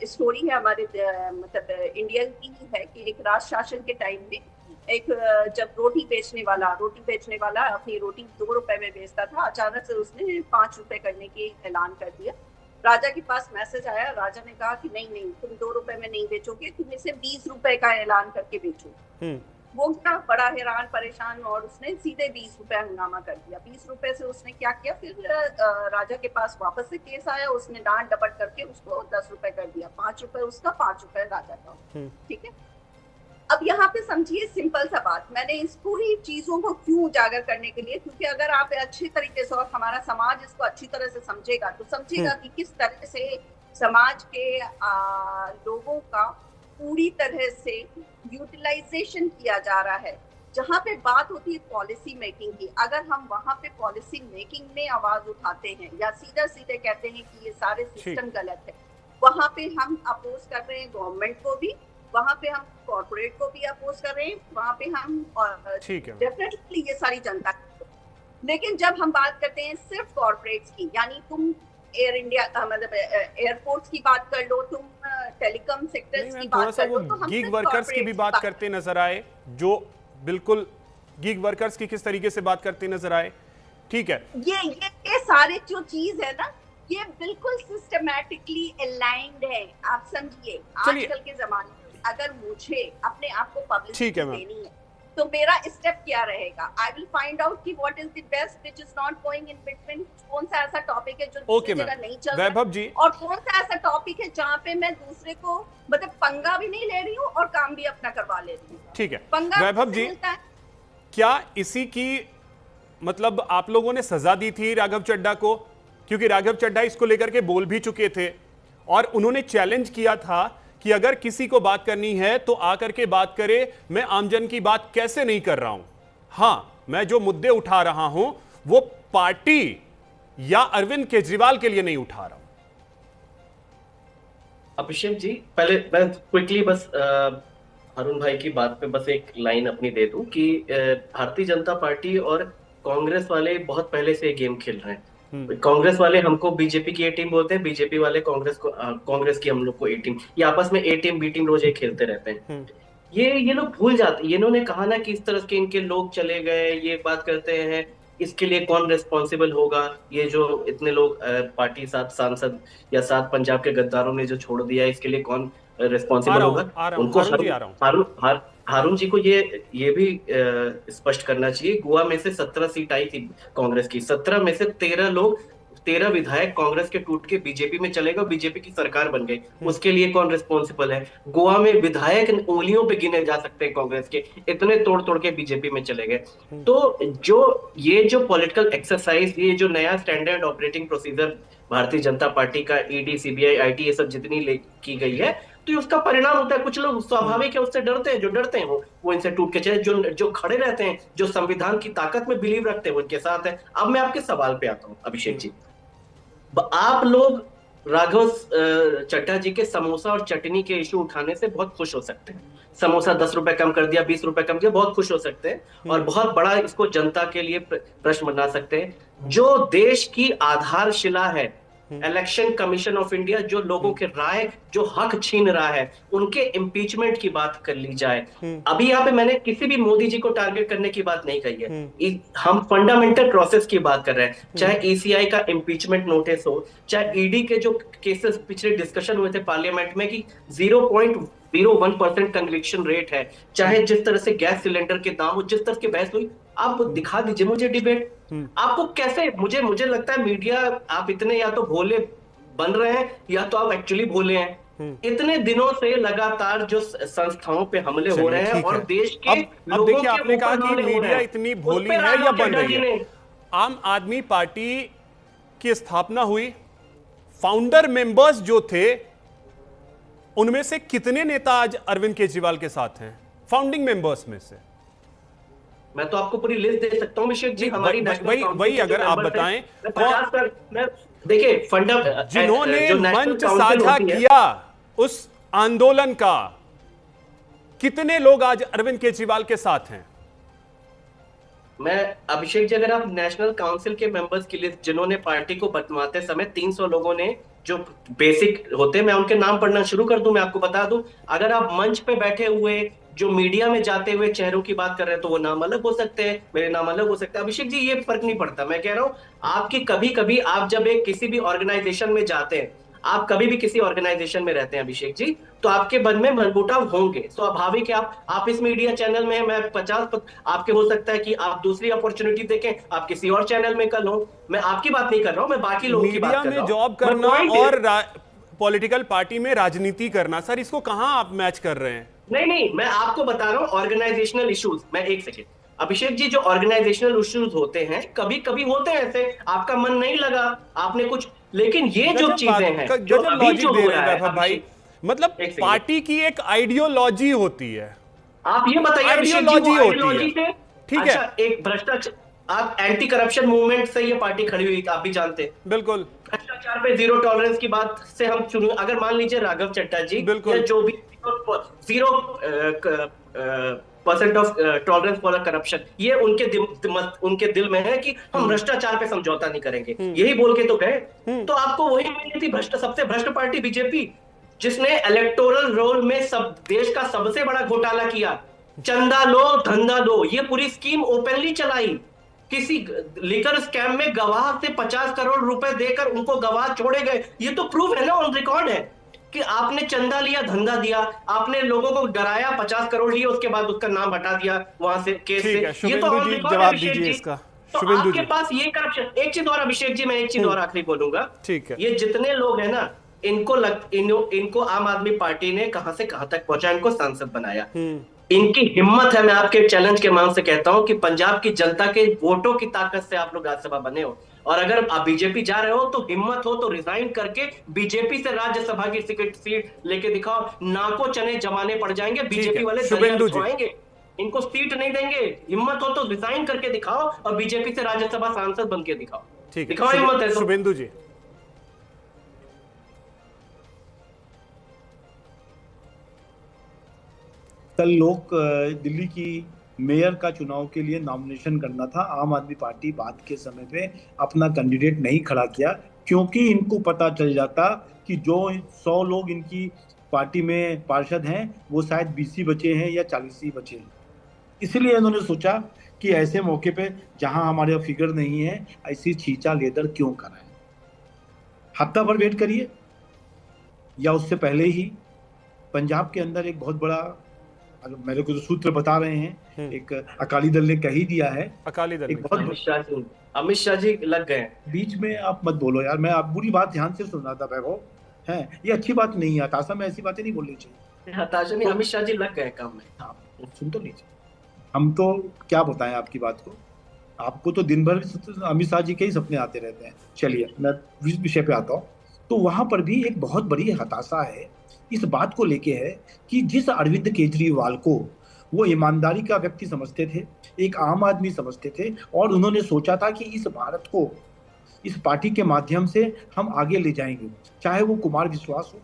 स्टोरी है हमारे मतलब इंडियन की है कि एक राज शासन के टाइम में एक जब रोटी बेचने वाला अपनी रोटी 2 रुपए में बेचता था, अचानक से उसने 5 रुपए करने की ऐलान कर दिया। राजा के पास मैसेज आया, राजा ने कहा कि नहीं तुम 2 रुपए में नहीं बेचोगे, तुम इसे 20 रुपए का ऐलान करके बेचो। वो क्या बड़ा हैरान परेशान, और उसने सीधे 20 रुपए हंगामा कर दिया। 20 रुपए से उसने क्या किया, फिर राजा के पास वापस से केस आया, उसने डांट डपट करके उसको 10 रुपए कर दिया। 5 रुपए उसका, 5 रुपए राजा का। ठीक है, अब यहाँ पे समझिए सिंपल सा बात, मैंने इस पूरी चीजों को क्यों उजागर करने के लिए, क्योंकि अगर आप अच्छी तरीके से और हमारा समाज इसको अच्छी तरह से समझेगा तो समझेगा कि किस तरह से समाज के लोगों का पूरी तरह से यूटिलाइजेशन किया जा रहा है। जहाँ पे बात होती है पॉलिसी मेकिंग की, अगर हम वहाँ पे पॉलिसी मेकिंग में आवाज उठाते हैं या सीधे कहते हैं कि ये सारे सिस्टम गलत है, वहाँ पे हम अपोज कर रहे हैं गवर्नमेंट को भी, वहाँ पे हम कॉर्पोरेट को भी अपोज कर रहे हैं, वहाँ पे हम डेफिनेटली ये सारी जनता। लेकिन जब हम बात करते हैं सिर्फ कॉर्पोरेट्स की, यानी तुम एयर इंडिया मतलब एयरपोर्ट्स की बात कर लो, तुम टेलीकॉम सेक्टर्स की बात कर लो, तो हम गीग वर्कर्स की भी बात करते नजर आए, जो बिल्कुल गीग वर्कर्स की किस तरीके से बात करते नजर आए। ठीक है, ये सारे जो चीज है ना, ये बिल्कुल सिस्टमैटिकली अलाइंड है। आप समझिए, आजकल के जमाने में अगर मुझे अपने आप को पब्लिसिटी देनी है तो मेरा स्टेप क्या रहेगा? आई विल फाइंड आउट कि what is the best which is not going in between, कौन सा ऐसा टॉपिक है जो दूसरी जगह नहीं चल रहा वैभव जी, और कौन सा ऐसा टॉपिक है जहाँ पे मैं दूसरे को मतलब पंगा भी नहीं ले रही हूँ और काम भी अपना करवा ले रही हूँ। ठीक है वैभव जी, क्या इसी की मतलब आप लोगों ने सजा दी थी राघव चड्ढा को? क्योंकि राघव चड्ढा इसको लेकर के बोल भी चुके थे और उन्होंने चैलेंज किया था कि अगर किसी को बात करनी है तो आकर के बात करे, मैं आमजन की बात कैसे नहीं कर रहा हूं। हां, मैं जो मुद्दे उठा रहा हूं वो पार्टी या अरविंद केजरीवाल के लिए नहीं उठा रहा हूं। अभिषेक जी, पहले मैं क्विकली बस अरुण भाई की बात पे बस एक लाइन अपनी दे दूं कि भारतीय जनता पार्टी और कांग्रेस वाले बहुत पहले से गेम खेल रहे हैं। कांग्रेस वाले हमको बीजेपी की ए टीम बोलते हैं, बीजेपी वाले कांग्रेस की हम लोग को ए टीम, ये आपस में ए टीम बी टीम रोज ये खेलते रहते हैं। ये लोग भूल जाते हैं। इन्होंने कहा ना कि इस तरह के इनके लोग चले गए, ये बात करते हैं, इसके लिए कौन रिस्पॉन्सिबल होगा? ये जो इतने लोग पार्टी 7 सांसद या 7 पंजाब के गद्दारों ने जो छोड़ दिया, इसके लिए कौन रिस्पॉन्सिबल होगा? उनको हारून जी को ये भी स्पष्ट करना चाहिए। गोवा में से 17 सीट आई थी कांग्रेस की, 17 में से 13 विधायक कांग्रेस के टूट के बीजेपी में चले गए, बीजेपी की सरकार बन गई। उसके लिए कौन रिस्पॉन्सिबल है? गोवा में विधायक उंगलियों पे गिने जा सकते हैं कांग्रेस के, इतने तोड़ के बीजेपी में चले गए। तो जो पॉलिटिकल एक्सरसाइज, ये जो नया standard operating procedure Bharatiya Janata party का, ईडी, सीबीआई, आईटी, ये सब जितनी की गई है, तो उसका परिणाम होता है। कुछ लोग स्वाभाविक है, उससे डरते हैं, जो डरते हैं वो इनसे टूट के चले, जो खड़े रहते हैं, जो संविधान की ताकत में बिलीव रखते हैं, वो उनके साथ है। अब मैं आपके सवाल पे आता हूं अभिषेक जी, आप लोग राघव चड्ढा जी के समोसा और चटनी के इशू उठाने से बहुत खुश हो सकते हैं। समोसा 10 रुपए कम कर दिया, 20 रुपए कम किया, बहुत खुश हो सकते हैं और बहुत बड़ा इसको जनता के लिए प्रश्न बना सकते हैं। जो देश की आधारशिला है, इलेक्शन कमीशन ऑफ इंडिया, जो लोगों के राय, जो हक छीन रहा है, उनके इम्पीचमेंट की बात कर ली जाए। अभी यहाँ पे मैंने किसी भी मोदी जी को टारगेट करने की बात नहीं कही है। हम फंडामेंटल प्रोसेस की बात कर रहे हैं, चाहे ईसीआई का इम्पीचमेंट नोटिस हो, चाहे ईडी के जो केसेस पिछले डिस्कशन हुए थे पार्लियामेंट में कि 0.01% कन्विक्शन रेट है, चाहे जिस तरह से गैस सिलेंडर के दाम हो, जिस तरह की बहस हुई, आप दिखा दीजिए मुझे डिबेट। आपको कैसे, मुझे लगता है मीडिया, आप इतने या तो भोले बन रहे हैं या तो आप एक्चुअली भोले हैं। इतने दिनों से लगातार जो संस्थाओं पे हमले हो रहे हैं और देश के अब देखिए, आपने कहा कि मीडिया इतनी भोली है या बन रही है। आम आदमी पार्टी की स्थापना हुई, फाउंडर मेंबर्स जो थे उनमें से कितने नेता आज अरविंद केजरीवाल के साथ हैं, फाउंडिंग मेंबर्स में से? मैं तो आपको पूरी लिस्ट दे सकता हूं अभिषेक जी, हमारी वही अगर आप बताएं, देखिए जिन्होंने मंच साझा किया उस आंदोलन का, कितने लोग आज अरविंद केजरीवाल के साथ हैं? मैं अभिषेक जी, अगर आप नेशनल काउंसिल के मेंबर्स की लिस्ट, जिन्होंने पार्टी को बंटवाते समय 300 लोगों ने जो बेसिक होते, मैं उनके नाम पढ़ना शुरू कर दूं, मैं आपको बता दूं। अगर आप मंच पे बैठे हुए जो मीडिया में जाते हुए चेहरों की बात कर रहे हैं तो वो नाम अलग हो सकते हैं, मेरे नाम अलग हो सकते हैं। अभिषेक जी, ये फर्क नहीं पड़ता। मैं कह रहा हूं, आपकी कभी कभी आप जब एक किसी भी ऑर्गेनाइजेशन में जाते हैं, आप कभी भी किसी ऑर्गेनाइजेशन में रहते हैं अभिषेक जी, तो आपके मन में मनमुटाव होंगे, स्वाभाविक है। आप इस मीडिया चैनल में हैं, मैं 50 आपके हो सकता है कि आप दूसरी अपॉर्चुनिटी देखें, आप किसी और चैनल में कल हो। मैं आपकी बात नहीं कर रहा हूं, मैं बाकी लोगों की बात कर रहा हूं। मीडिया में जॉब करना और पॉलिटिकल पार्टी में राजनीति करना, सर इसको कहां आप मैच कर रहे हैं? नहीं, मैं आपको बता रहा हूं ऑर्गेनाइजेशनल इश्यूज। मैं एक सेकेंड अभिषेक जी, जो ऑर्गेनाइजेशनल इश्यूज होते हैं, कभी कभी होते हैं ऐसे, आपका मन नहीं लगा, आपने कुछ, लेकिन ये जो चीजें हैं जो अभी जो हो रहा है भाई, मतलब पार्टी की एक आइडियोलॉजी होती है। आप ये बताइए आइडियोलॉजी से, ठीक है, एक भ्रष्टाचार, आप एंटी करप्शन मूवमेंट से ये पार्टी खड़ी हुई, आप भी जानते हैं। बिल्कुल। भ्रष्टाचार पे जीरो टॉलरेंस की बात से हम शुरू, अगर मान लीजिए राघव चड्ढा जी या जो भी 0% ऑफ टॉलरेंस फॉर करप्शन, ये उनके दिल में है कि हम भ्रष्टाचार पे समझौता नहीं करेंगे, यही बोल के तो गए। तो आपको वही मिली थी सबसे भ्रष्ट पार्टी बीजेपी, जिसने इलेक्टोरल रोल में सब देश का सबसे बड़ा घोटाला किया, चंदा लो धंधा दो, ये पूरी स्कीम ओपनली चलाई। किसी लिकर स्कैम में गवाह से 50 करोड़ रुपए देकर उनको गवाह छोड़े गए, ये तो प्रूफ है ना, ऑन रिकॉर्ड है कि आपने चंदा लिया, धंधा दिया, आपने लोगों को डराया, 50 करोड़ लिए, उसके बाद उसका नाम हटा दिया वहां से केस से। ये तो ऑन रिकॉर्ड है अभिषेक जी। तो आपके पास ये करप्शन। एक चीज और अभिषेक जी, मैं एक चीज और आखिरी बोलूंगा, ठीक है, ये जितने लोग हैं ना, इनको आम आदमी पार्टी ने कहां से कहां तक पहुंचा, इनको सांसद बनाया, इनकी हिम्मत है। मैं आपके चैलेंज के माध्यम से कहता हूं कि पंजाब की जनता के वोटों की ताकत से आप लोग राज्यसभा बने हो, और अगर आप बीजेपी जा रहे हो तो हिम्मत हो तो रिजाइन करके बीजेपी से राज्यसभा की सीट लेके दिखाओ, नाको चने जमाने पड़ जाएंगे, बीजेपी वाले दलियाएंगे, इनको सीट नहीं देंगे। हिम्मत हो तो रिजाइन करके दिखाओ और बीजेपी से राज्यसभा सांसद बन के दिखाओ, दिखाओ हिम्मत है तो। शुभेंदु जी, कल लोग दिल्ली की मेयर का चुनाव के लिए नॉमिनेशन करना था, आम आदमी पार्टी बात के समय पे अपना कैंडिडेट नहीं खड़ा किया, क्योंकि इनको पता चल जाता कि जो 100 लोग इनकी पार्टी में पार्षद हैं वो शायद 20 ही बचे हैं या 40 ही बचे हैं। इसलिए इन्होंने सोचा कि ऐसे मौके पे जहां हमारे फिगर नहीं है, ऐसी छींचा लेदर क्यों कराएं, हफ्ता भर वेट करिए। या उससे पहले ही पंजाब के अंदर एक बहुत बड़ा, मेरे को जो सूत्र बता रहे हैं, एक अकाली दल ने कह ही दिया है, अकाली दल एक बहुत अमित शाह जी लग गए बीच में। आप मत बोलो यार, मैं आप बुरी बात ध्यान से सुन रहा था वैभव, है ये अच्छी बात नहीं है, हताशा में ऐसी बातें नहीं बोलनी चाहिए। हताशा नहीं, अमित शाह जी लग गए काम में। आप सुन तो लीजिए, हम तो क्या बताएं आपकी बात को, आपको तो दिन भर अमित शाह जी के ही सपने आते रहते हैं। चलिए मैं विषय पे आता हूँ। तो वहां पर भी एक बहुत बड़ी हताशा है, इस बात को लेके है कि जिस अरविंद केजरीवाल को वो ईमानदारी का व्यक्ति समझते थे, एक आम आदमी समझते थे, और उन्होंने सोचा था कि इस भारत को इस पार्टी के माध्यम से हम आगे ले जाएंगे, चाहे वो कुमार विश्वास हो।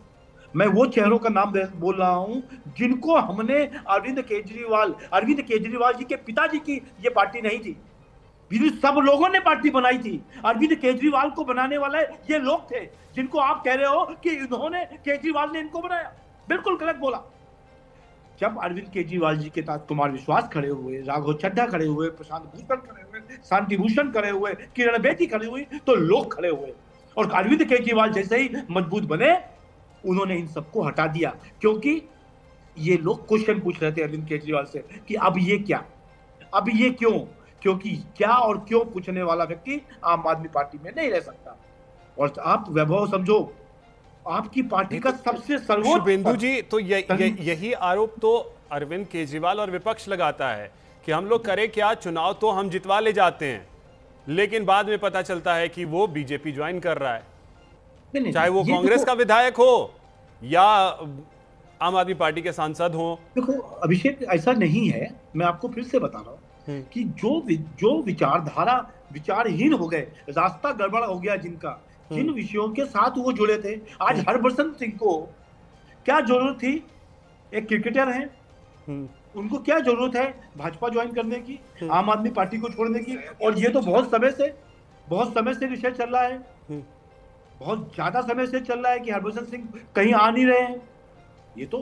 मैं वो चेहरों का नाम बोल रहा हूं जिनको हमने अरविंद केजरीवाल जी के पिताजी की ये पार्टी नहीं थी, सब लोगों ने पार्टी बनाई थी। अरविंद केजरीवाल को बनाने वाले ये लोग थे जिनको आप कह रहे हो कि इन्होंने, केजरीवाल ने इनको बनाया। बिल्कुल गलत बोला। जब अरविंद केजरीवाल जी के साथ कुमार विश्वास खड़े हुए, राघव चड्ढा खड़े हुए, प्रशांत भूषण खड़े हुए, शांति भूषण खड़े हुए, किरण बेदी खड़े हुई, तो लोग खड़े हुए और अरविंद केजरीवाल जैसे ही मजबूत बने उन्होंने इन सबको हटा दिया, क्योंकि ये लोग क्वेश्चन पूछ रहे थे अरविंद केजरीवाल से कि अब ये क्या, अब ये क्यों, क्योंकि क्या और क्यों पूछने वाला व्यक्ति आम आदमी पार्टी में नहीं रह सकता। और आप वैभव समझो, आपकी पार्टी का सबसे सर्वोच्च शुभेंदु जी, तो यही आरोप तो अरविंद केजरीवाल और विपक्ष लगाता है कि हम लोग करें क्या, चुनाव तो हम जितवा ले जाते हैं लेकिन बाद में पता चलता है कि वो बीजेपी ज्वाइन कर रहा है, चाहे वो कांग्रेस का विधायक हो या आम आदमी पार्टी के सांसद हो। देखो अभिषेक, ऐसा नहीं है, मैं आपको फिर से बता रहा हूं कि जो विचारधारा विचारहीन हो गए, रास्ता गड़बड़ हो गया जिनका, जिन विषयों के साथ वो जुड़े थे, आज हरभजन सिंह को क्या जरूरत थी, एक क्रिकेटर हैं, उनको क्या जरूरत है भाजपा ज्वाइन करने की, आम आदमी पार्टी को छोड़ने की। और ये तो बहुत समय से विषय चल रहा है, बहुत ज्यादा समय से चल रहा है कि हरभजन सिंह कहीं आ नहीं रहे हैं। ये तो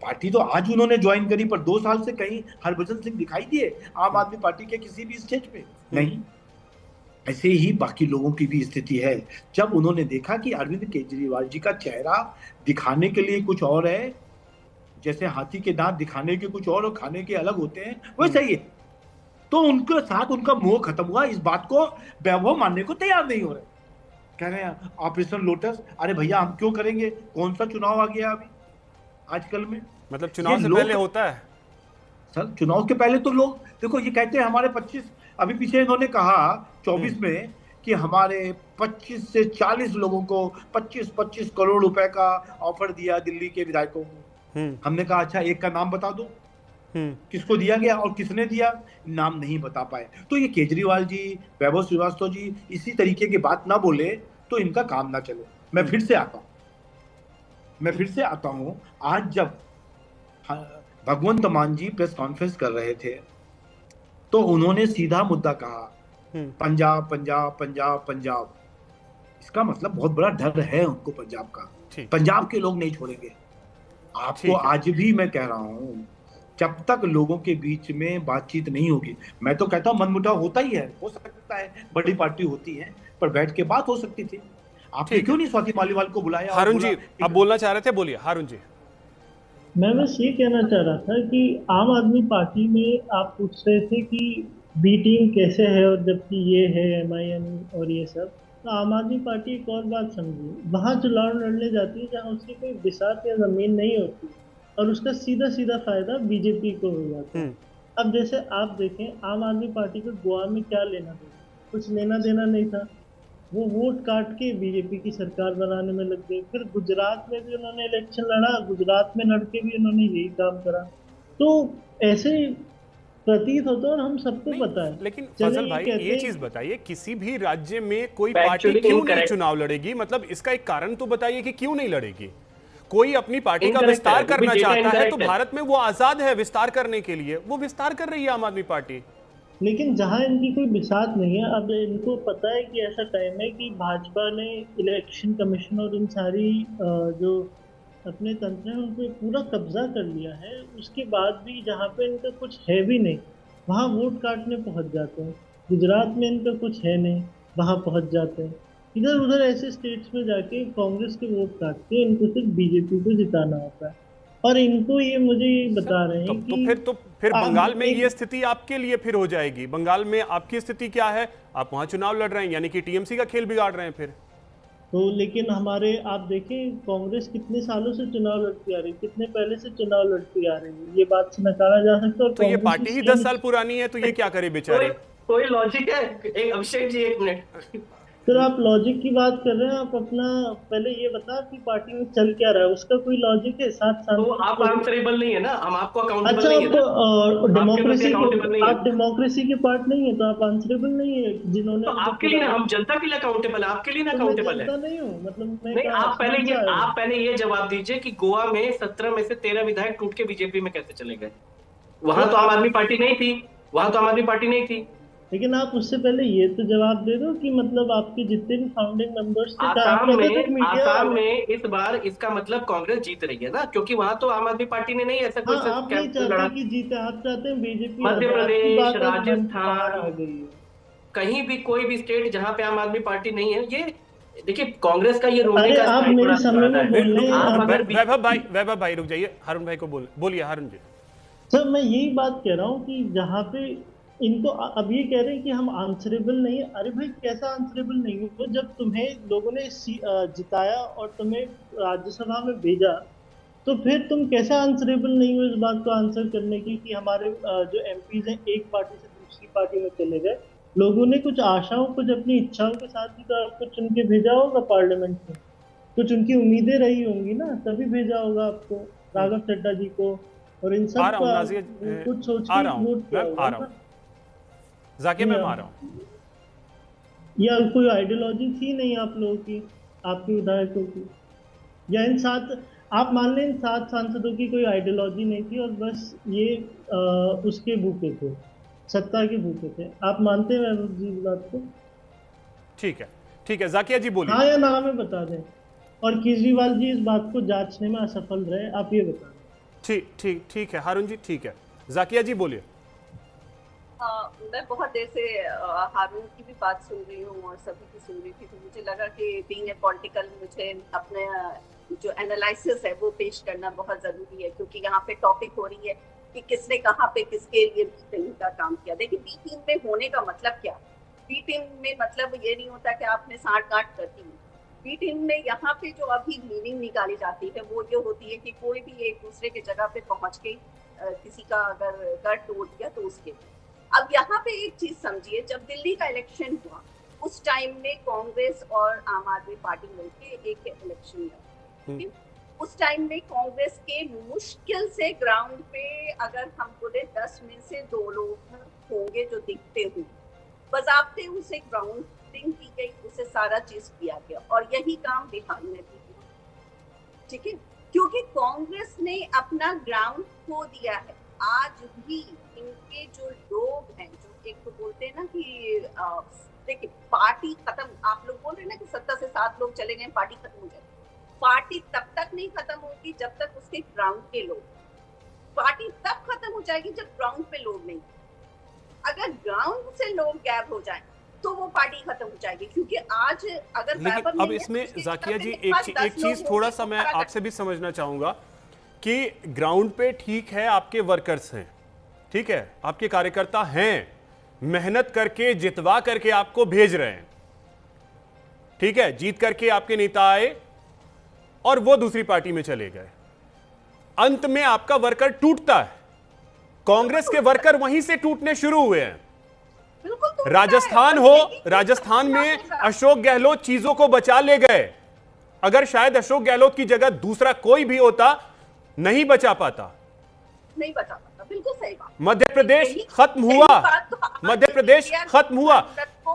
पार्टी तो आज उन्होंने ज्वाइन करी, पर 2 साल से कहीं हरभजन सिंह दिखाई दिए आम आदमी पार्टी के किसी भी स्टेज पे नहीं। ऐसे ही बाकी लोगों की भी स्थिति है। जब उन्होंने देखा कि अरविंद केजरीवाल जी का चेहरा दिखाने के लिए कुछ और है, जैसे हाथी के दांत दिखाने के कुछ और खाने के अलग होते हैं, वैसा ही है, तो उनके साथ उनका मोह खत्म हुआ। इस बात को वैभव मानने को तैयार नहीं हो रहे, कह रहे हैं ऑपरेशन लोटस। अरे भैया, हम क्यों करेंगे, कौन सा चुनाव आ गया अभी आजकल में, मतलब चुनाव से पहले होता है सर। चुनाव के पहले तो लोग देखो ये कहते हैं हमारे 25, अभी पीछे इन्होंने कहा 24 में कि हमारे 25 से 40 लोगों को 25-25 करोड़ रुपए का ऑफर दिया दिल्ली के विधायकों को। हमने कहा अच्छा एक का नाम बता दो, किसको दिया गया और किसने दिया, नाम नहीं बता पाए। तो ये केजरीवाल जी, वैभव श्रीवास्तव जी इसी तरीके की बात ना बोले तो इनका काम ना चले। मैं फिर से आता हूं, आज जब भगवंत मान जी प्रेस कॉन्फ्रेंस कर रहे थे तो उन्होंने सीधा मुद्दा कहा, पंजाब पंजाब पंजाब पंजाब। इसका मतलब बहुत बड़ा डर है उनको पंजाब का, पंजाब के लोग नहीं छोड़ेंगे आपको। आज भी मैं कह रहा हूं, जब तक लोगों के बीच में बातचीत नहीं होगी, मैं तो कहता हूं मनमुटाव होता ही है, हो सकता है बड़ी पार्टी होती है, पर बैठ के बात हो सकती थी। आपने क्यों नहीं स्वाति मालीवाल को बुलाया? हारून जी आप बोलना चाह रहे थे, बोलिए हारून जी। मैं बस ये कहना चाह रहा था कि आम आदमी पार्टी में आप पूछ रहे थे कि बी टीम कैसे है, और जबकि ये है MIM और ये सब, तो आम आदमी पार्टी एक और बात समझिए, वहाँ चुनाव लड़ने जाती है जहाँ उसकी कोई बिसात या जमीन नहीं होती और उसका सीधा सीधा फायदा बीजेपी को हो जाता है। अब जैसे आप देखें, आम आदमी पार्टी को गोवा में क्या लेना देना, कुछ लेना देना नहीं था, वो वोट काट के बीजेपी की सरकार बनाने में लग गए। फिर गुजरात में भी उन्होंने इलेक्शन लड़ा, गुजरात में लड़ के भी उन्होंने यही काम करा। तो ऐसे प्रतीत होता है और हम सबको पता है। लेकिन फजल भाई ये चीज बताइए, किसी भी राज्य में कोई पार्टी क्यों नहीं चुनाव लड़ेगी? मतलब इसका एक कारण तो बताइए कि क्यों नहीं लड़ेगी। कोई अपनी पार्टी का विस्तार करना चाहता है तो भारत में वो आजाद है विस्तार करने के लिए, वो विस्तार कर रही है आम आदमी पार्टी। लेकिन जहां इनकी कोई बिसात नहीं है, अब इनको पता है कि ऐसा टाइम है कि भाजपा ने इलेक्शन कमीशन और इन सारी जो अपने तंत्र हैं उन पर पूरा कब्जा कर लिया है। उसके बाद भी जहाँ पे इनका कुछ है भी नहीं, वहाँ वोट काटने पहुँच जाते हैं। गुजरात में इनका कुछ है नहीं, वहाँ पहुँच जाते हैं। इधर उधर ऐसे स्टेट्स में जाके कांग्रेस के वोट काट के इनको सिर्फ बीजेपी को जिताना होता है। और इनको ये मुझे बता रहे हैं कि तो फिर बंगाल में ये स्थिति आपके लिए फिर हो जाएगी। बंगाल में आपकी स्थिति क्या है? आप वहां चुनाव लड़ रहे हैं, यानी कि टीएमसी का खेल बिगाड़ रहे हैं फिर। तो लेकिन हमारे आप देखें, कांग्रेस कितने सालों से चुनाव लड़ती आ रही है, कितने पहले से चुनाव लड़ती आ रही है, ये बात से नकारा जा सकता है। तो ये पार्टी ही 10 साल पुरानी है, तो ये क्या करे बेचारे? कोई लॉजिक है? एक अभिषेक जी, एक मिनट। फिर आप लॉजिक की बात कर रहे हैं, आप अपना पहले ये बता आपकी पार्टी में चल क्या रहा है, उसका कोई लॉजिक है? 7 साल तो आप आंसरेबल नहीं है ना, हम आपको अकाउंटेबल अच्छा, नहीं है ना, आप डेमोक्रेसी accountable नहीं है। आप डेमोक्रेसी के पार्ट नहीं है तो आप आंसरेबल नहीं है जिन्होंने तो आपके लिए ना, हम जनता के लिए अकाउंटेबल है, आपके लिए ना तो मैं अकाउंटेबल है। जनता नहीं हूँ, मतलब मैं नहीं, क्या आसमान से आया हूँ? आप पहले ये जवाब दीजिए कि गोवा में 17 में से 13 विधायक टूट के बीजेपी में कैसे चले गए? वहां तो आम आदमी पार्टी नहीं थी, वहां तो आम आदमी पार्टी नहीं थी। लेकिन आप उससे पहले ये तो जवाब दे दो कि मतलब आपके जितने भी फाउंडिंग मेंबर्स थे, आसाम में इस बार इसका मतलब कांग्रेस जीत रही है ना, क्योंकि वहां तो आम आदमी पार्टी ने नहीं ऐसा कोई आप नहीं चाहते कि जीते, आप चाहते हैं बीजेपी। मध्य प्रदेश, राजस्थान, आ गई है। कहीं भी कोई भी स्टेट जहां पे आम आदमी पार्टी नहीं है, ये देखिए कांग्रेस का ये रोने अरे का आप स्टाइल मेरे बड़ा सामने पुराना में बोल रहे हैं आप अगर वैभव भाई रुक जाइए, हारून भाई को बोलिए हारून जी। सर मैं यही बात कह रहा हूँ कि जहाँ पे इनको अब ये कह रहे हैं कि हम आंसरेबल नहीं है। अरे भाई कैसा आंसरेबल नहीं हो? तो जब तुम्हें लोगों ने जिताया और तुम्हें राज्यसभा में भेजा, तो फिर तुम कैसे आंसरेबल नहीं हो इस बात को आंसर करने की कि हमारे जो एमपीज हैं एक पार्टी से दूसरी पार्टी में चले गए। लोगों ने कुछ आशाओं, कुछ अपनी इच्छाओं के साथ ही तो आपको चुन के भेजा होगा पार्लियामेंट में, कुछ उनकी उम्मीदें रही होंगी ना, तभी भेजा होगा आपको, राघव चड्ढा जी को और इन सब को कुछ सोच के वोट किया होगा ना। जाकिया मैं आ रहा हूँ, या कोई आइडियोलॉजी थी नहीं आप लोगों की, आपके विधायकों की, या इन 7 आप मान लें इन 7 सांसदों की कोई आइडियोलॉजी नहीं थी और बस ये उसके भूखे थे, सत्ता के भूखे थे। आप मानते हैं वैभव जी इस बात को? ठीक है जाकिया जी बोलिए। हाँ या ना में बता दें। और केजरीवाल जी इस बात को जांचने में असफल रहे, आप ये बता दें। ठीक है हारून जी, ठीक है जाकिया जी बोलिए। मैं बहुत देर से हारून की भी बात सुन रही हूँ और सभी की सुन रही थी, तो मुझे लगा कि बीइंग ए पॉलिटिकल मुझे अपने जो एनालिसिस है वो पेश करना बहुत जरूरी है, क्योंकि यहाँ पे टॉपिक हो रही है कि किसने कहाँ पे किसके लिए बी टीम का काम किया। देखिए बी टीम में होने का मतलब क्या? बी टीम में मतलब ये नहीं होता कि आपने साठ-गांठ कर दी। बी टीम में यहाँ पे जो अभी मीनिंग निकाली जाती है वो ये होती है कि कोई भी एक दूसरे की जगह पे पहुंच के किसी का अगर घर तोड़ दिया तो उसके। अब यहाँ पे एक चीज समझिए, जब दिल्ली का इलेक्शन हुआ उस टाइम में कांग्रेस और आम आदमी पार्टी मिलकर एक इलेक्शन लड़ा। उस टाइम में कांग्रेस के मुश्किल से ग्राउंड पे अगर हम बोले 10 में से 2 लोग होंगे जो दिखते हुए, बजाबते उसे ग्राउंडिंग की गई, उसे सारा चीज किया गया और यही काम बिहार में भी हुआ। ठीक है, क्योंकि कांग्रेस ने अपना ग्राउंड खो दिया है। आज भी इनके जो लोग हैं, जो एक तो बोलते हैं ना कि देखिए पार्टी खत्म, आप लोग बोल रहे हैं ना कि 7 से 7 लोग चले गए पार्टी खत्म हो जाए। पार्टी तब तक नहीं खत्म होगी जब तक उसके ग्राउंड के लोग, पार्टी तब खत्म हो जाएगी जब ग्राउंड पे लोग नहीं। अगर ग्राउंड से लोग गैप हो जाए तो वो पार्टी खत्म हो जाएगी, क्योंकि आज अगर लेकिन अब इसमें जाकिया जी एक चीज थोड़ा सा मैं आपसे भी समझना चाहूंगा कि ग्राउंड पे ठीक है आपके वर्कर्स हैं, ठीक है आपके कार्यकर्ता हैं, मेहनत करके जितवा करके आपको भेज रहे हैं, ठीक है, जीत करके आपके नेता आए और वो दूसरी पार्टी में चले गए। अंत में आपका वर्कर टूटता है। कांग्रेस के वर्कर वहीं से टूटने शुरू हुए हैं। राजस्थान हो, राजस्थान में अशोक गहलोत चीजों को बचा ले गए। अगर शायद अशोक गहलोत की जगह दूसरा कोई भी होता नहीं बचा पाता। नहीं बचा पाता, बिल्कुल सही बात। मध्य प्रदेश खत्म हुआ, मध्य प्रदेश खत्म हुआ।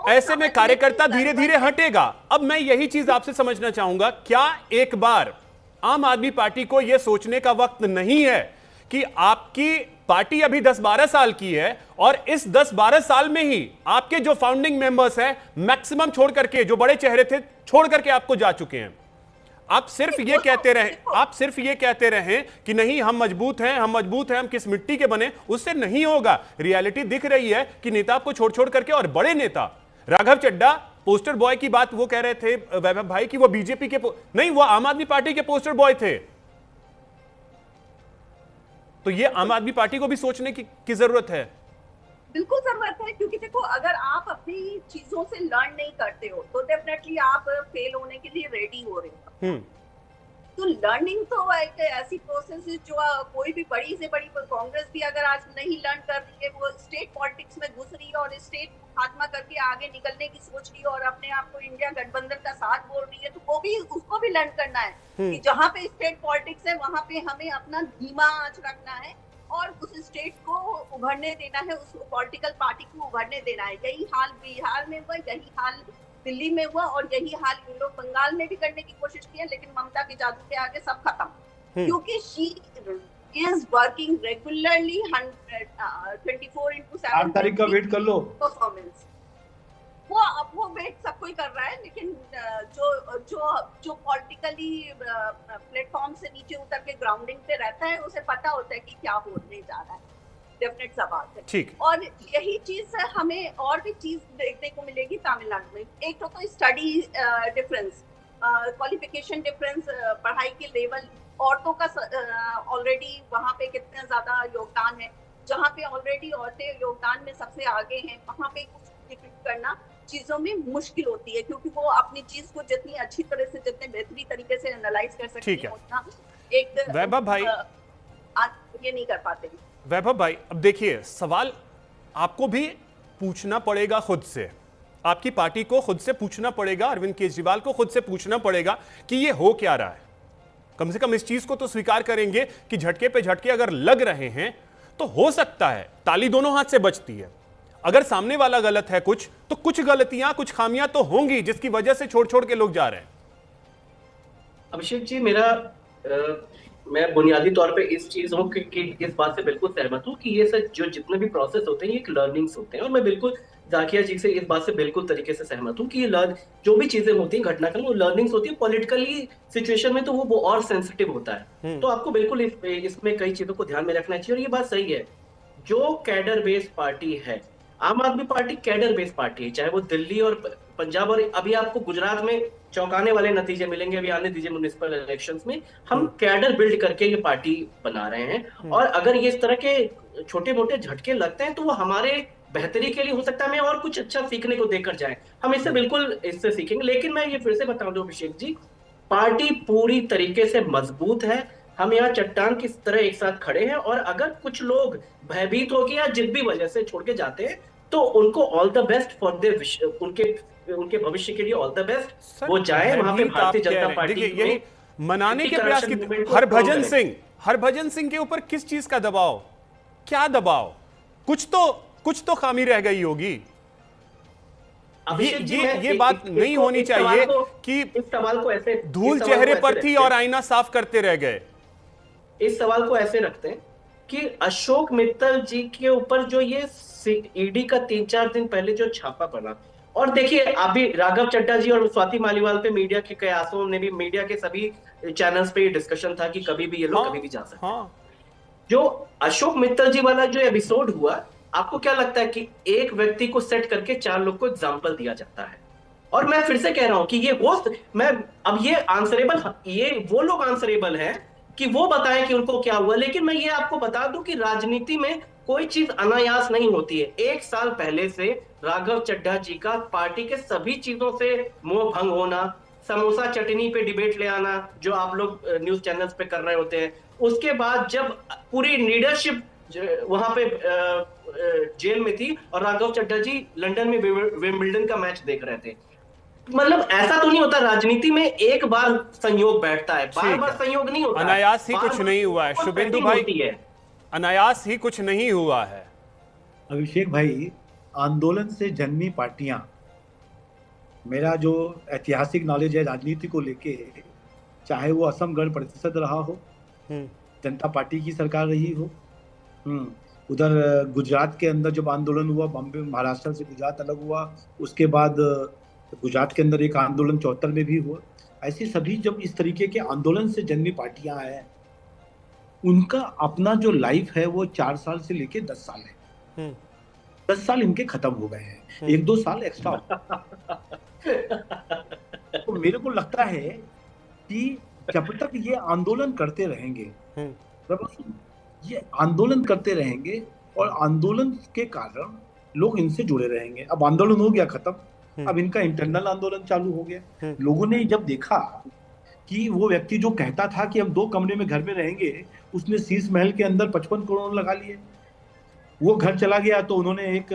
ऐसे में कार्यकर्ता धीरे धीरे हटेगा। अब मैं यही चीज आपसे समझना चाहूंगा, क्या एक बार आम आदमी पार्टी को यह सोचने का वक्त नहीं है कि आपकी पार्टी अभी 10-12 साल की है और इस 10-12 साल में ही आपके जो फाउंडिंग मेंबर्स हैं मैक्सिमम छोड़ करके, जो बड़े चेहरे थे छोड़ करके आपको जा चुके हैं। आप सिर्फ ये कहते रहे कि नहीं हम मजबूत हैं, हम किस मिट्टी के बने, उससे नहीं होगा। रियलिटी दिख रही है कि नेता आपको छोड़ छोड़ करके, और बड़े नेता राघव चड्ढा पोस्टर बॉय की बात वो कह रहे थे वैभव भाई कि वो बीजेपी के नहीं, वो आम आदमी पार्टी के पोस्टर बॉय थे। तो ये आम आदमी पार्टी को भी सोचने की जरूरत है। बिल्कुल जरूरत है, क्योंकि देखो अगर आप अपनी चीजों से लर्न नहीं करते हो तो डेफिनेटली आप फेल होने के लिए रेडी हो रहे हो। तो लर्निंग तो एक ऐसी प्रोसेस है जो कोई भी बड़ी से बड़ी कांग्रेस भी अगर आज नहीं लर्न कर रही है, वो स्टेट पॉलिटिक्स में घुस रही है और स्टेट खात्मा करके आगे निकलने की सोच रही है और अपने आप को इंडिया गठबंधन का साथ बोल रही है, तो वो भी उसको भी लर्न करना है कि जहाँ पे स्टेट पॉलिटिक्स है वहां पे हमें अपना धीमा आंच रखना है और उस स्टेट को उभरने देना है, उस पॉलिटिकल पार्टी को उभरने देना है। यही हाल बिहार में हुआ, यही हाल दिल्ली में हुआ और यही हाल इन लोग बंगाल में भी करने की कोशिश की है, लेकिन ममता के जादू के आगे सब खत्म, क्योंकि शी इज वर्किंग रेगुलरली 24/7। 8 तारीख का वेट कर लो परफॉर्मेंस वो वेट सब कोई कर रहा है, लेकिन जो पॉलिटिकली प्लेटफॉर्म से नीचे उतर के ग्राउंडिंग पे रहता है उसे पता होता है कि क्या होने जा रहा है। डेफिनेट सा बात है। ठीक। और यही चीज हमें और भी चीज देखने को मिलेगी तमिलनाडु में। एक तो स्टडी डिफरेंस, क्वालिफिकेशन डिफरेंस, पढ़ाई के लेवल, औरतों का ऑलरेडी वहाँ पे कितना ज्यादा योगदान है। जहाँ पे ऑलरेडी औरतें योगदान में सबसे आगे हैं, वहाँ पे कुछ डिफेक्ट करना चीजों में मुश्किल होती है, क्योंकि वो अपनी चीज को जितनी अच्छी तरह से, जितने बेहतरीन तरीके से एनालाइज कर सकते हैं, उतना एक वैभव भाई ये नहीं कर पाते। वैभव भाई, अब देखिए, सवाल आपको भी पूछना पड़ेगा खुद से, आपकी पार्टी को खुद से पूछना पड़ेगा, अरविंद केजरीवाल को खुद से पूछना पड़ेगा कि ये हो क्या रहा है। कम से कम इस चीज को तो स्वीकार करेंगे कि झटके पे झटके अगर लग रहे हैं तो हो सकता है ताली दोनों हाथ से बजती है। अगर सामने वाला गलत है कुछ, तो कुछ गलतियां, कुछ खामियां तो होंगी जिसकी वजह से छोड़ छोड़ के लोग जा रहे हैं। अभिषेक जी, मैं बुनियादी तौर पे इस चीजों की इस बात से बिल्कुल सहमत हूँ कि ये सब जो जितने भी प्रोसेस होते हैं ये एक लर्निंग्स होते हैं, और मैं बिल्कुल जाकिया जी से इस बात से बिल्कुल तरीके से सहमत हूँ कि ये जो भी चीजें होती हैं घटनाक्रम, वो लर्निंग्स होती है। पॉलिटिकली सिचुएशन में तो वो और सेंसिटिव होता है, तो आपको बिल्कुल इसमें कई चीजों को ध्यान में रखना चाहिए। और ये बात सही है, जो कैडर बेस्ड पार्टी है, आम आदमी पार्टी कैडर बेस्ड पार्टी है, चाहे वो दिल्ली और पंजाब, और अभी आपको गुजरात में चौंकाने वाले नतीजे मिलेंगे अभी आने दीजिए म्युनिसिपल इलेक्शंस में। हम कैडर बिल्ड करके ये पार्टी बना रहे हैं, और अगर ये इस तरह के छोटे मोटे झटके लगते हैं तो वो हमारे बेहतरी के लिए हो सकता है, हमें और कुछ अच्छा सीखने को देकर जाए, हम इससे सीखेंगे। लेकिन मैं ये फिर से बता दूं अभिषेक जी, पार्टी पूरी तरीके से मजबूत है, हम यहाँ चट्टान की तरह एक साथ खड़े हैं, और अगर कुछ लोग भयभीत होकर या जिस भी वजह से छोड़ के जाते हैं तो उनको ऑल द बेस्ट फॉर उनके भविष्य के लिए ऑल द बेस्ट। वो जाए वहां पे भारतीय जनता पार्टी यही मनाने के प्रयास की। हरभजन सिंह के ऊपर किस चीज का दबाव, क्या दबाव? कुछ तो खामी रह गई होगी। ये बात नहीं होनी चाहिए कि इस सवाल को ऐसे धूल चेहरे पर थी और आईना साफ करते रह गए। इस सवाल को ऐसे रखते हैं कि अशोक मित्तल जी के ऊपर जो ये ईडी का 3-4 दिन पहले जो छापा पड़ा, और देखिए अभी राघव चड्ढा जी और स्वाति मालीवाल पे मीडिया के कयासों ने भी, मीडिया के सभी चैनल्स पे ये डिस्कशन था कि कभी भी ये लोग कभी भी जा सकते हैं। जो अशोक मित्तल जी वाला जो एपिसोड हुआ, आपको क्या लगता है कि एक व्यक्ति को सेट करके 4 लोग को एग्जाम्पल दिया जाता है? और मैं फिर से कह रहा हूं कि ये वो लोग आंसरेबल हैं कि वो बताएं कि उनको क्या हुआ। लेकिन मैं ये आपको बता दूं कि राजनीति में कोई चीज अनायास नहीं होती है। 1 साल पहले से राघव चड्ढा जी का पार्टी के सभी चीजों से मोह भंग होना, समोसा चटनी पे डिबेट ले आना जो आप लोग न्यूज चैनल्स पे कर रहे होते हैं, उसके बाद जब पूरी लीडरशिप वहां पे जेल में थी और राघव चड्ढा जी लंदन में विंबलडन का मैच देख रहे थे, मतलब ऐसा तो नहीं होता। राजनीति में एक बार संयोग बैठता है, बार बार संयोग नहीं होता। अनायास ही कुछ नहीं हुआ है शुभेंदु भाई, अनायास ही कुछ नहीं हुआ है। अभिषेक भाई, आंदोलन से जन्मी पार्टियां, मेरा जो ऐतिहासिक नॉलेज है राजनीति को लेके, चाहे वो असम गण परिषद रहा हो, जनता पार्टी की सरकार रही हो, उधर गुजरात के अंदर जब आंदोलन हुआ, बॉम्बे महाराष्ट्र से गुजरात अलग हुआ, उसके बाद गुजरात के अंदर एक आंदोलन 74 में भी हुआ, ऐसी सभी जब इस तरीके के आंदोलन से जन्मी पार्टियां हैं, उनका अपना जो लाइफ है वो 4 साल से लेके 10 साल है। 10 साल इनके खत्म हो गए हैं, 1-2 साल एक्स्ट्रा। तो मेरे को लगता है कि जब तक ये आंदोलन करते रहेंगे, ये आंदोलन करते रहेंगे और आंदोलन के कारण लोग इनसे जुड़े रहेंगे। अब आंदोलन हो गया खत्म, अब इनका इंटरनल आंदोलन चालू हो गया। लोगों ने जब देखा कि वो व्यक्ति जो कहता था कि हम 2 कमरे में घर में रहेंगे, उसने शीश महल के अंदर 55 करोड़ लगा लिए। वो घर चला गया तो उन्होंने एक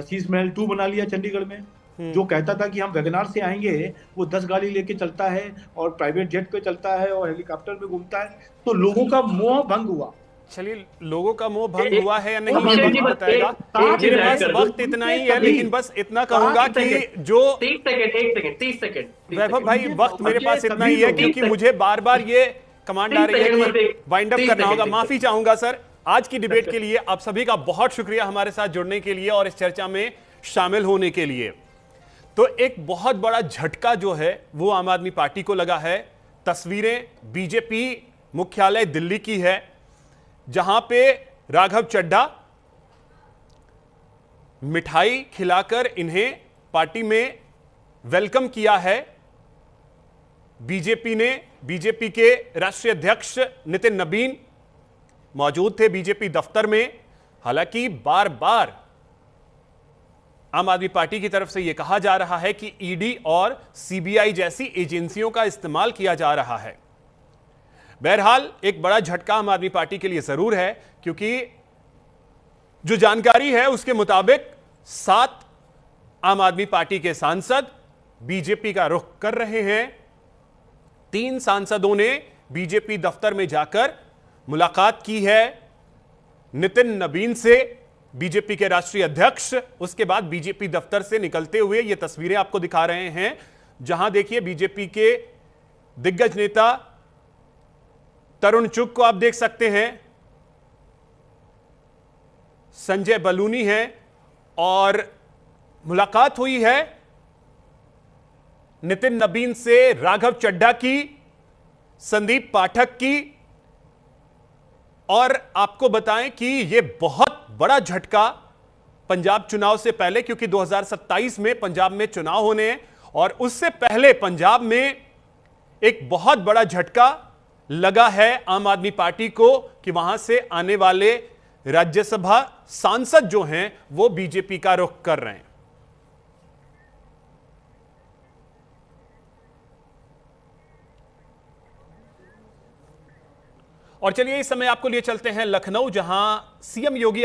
शीश महल 2 बना लिया चंडीगढ़ में। जो कहता था कि हम वैगनार से आएंगे, वो 10 गाड़ी लेके चलता है और प्राइवेट जेट पे चलता है और हेलीकॉप्टर में घूमता है। तो लोगों का मोह भंग हुआ। चलिए, लोगों का मोह भंग हुआ है या नहीं अभिषेक ये जी, वक्त बताएगा। मेरे पास वक्त इतना ही है, लेकिन बस इतना कहूंगा कि जो 30 सेकंड वैभव भाई, वक्त मेरे पास इतना ही है क्योंकि मुझे बार बार ये कमांड आ रही है कि वाइंड अप करना होगा। माफी चाहूंगा सर। आज की डिबेट के लिए आप सभी का बहुत शुक्रिया हमारे साथ जुड़ने के लिए और इस चर्चा में शामिल होने के लिए। तो एक बहुत बड़ा झटका जो है वो आम आदमी पार्टी को लगा है। तस्वीरें बीजेपी मुख्यालय दिल्ली की है, जहां पे राघव चड्ढा मिठाई खिलाकर इन्हें पार्टी में वेलकम किया है। बीजेपी ने, बीजेपी के राष्ट्रीय अध्यक्ष नितिन नबीन मौजूद थे बीजेपी दफ्तर में। हालांकि बार बार आम आदमी पार्टी की तरफ से यह कहा जा रहा है कि ईडी और सीबीआई जैसी एजेंसियों का इस्तेमाल किया जा रहा है। बहरहाल एक बड़ा झटका आम आदमी पार्टी के लिए जरूर है, क्योंकि जो जानकारी है उसके मुताबिक 7 आम आदमी पार्टी के सांसद बीजेपी का रुख कर रहे हैं। 3 सांसदों ने बीजेपी दफ्तर में जाकर मुलाकात की है नितिन नबीन से, बीजेपी के राष्ट्रीय अध्यक्ष। उसके बाद बीजेपी दफ्तर से निकलते हुए ये तस्वीरें आपको दिखा रहे हैं, जहां देखिए बीजेपी के दिग्गज नेता तरुण चुग को आप देख सकते हैं, संजय बलूनी हैं, और मुलाकात हुई है नितिन नबीन से, राघव चड्ढा की, संदीप पाठक की। और आपको बताएं कि यह बहुत बड़ा झटका पंजाब चुनाव से पहले, क्योंकि 2027 में पंजाब में चुनाव होने हैं, और उससे पहले पंजाब में एक बहुत बड़ा झटका लगा है आम आदमी पार्टी को कि वहां से आने वाले राज्यसभा सांसद जो हैं वो बीजेपी का रुख कर रहे हैं। और चलिए इस समय आपको लिए चलते हैं लखनऊ, जहां सीएम योगी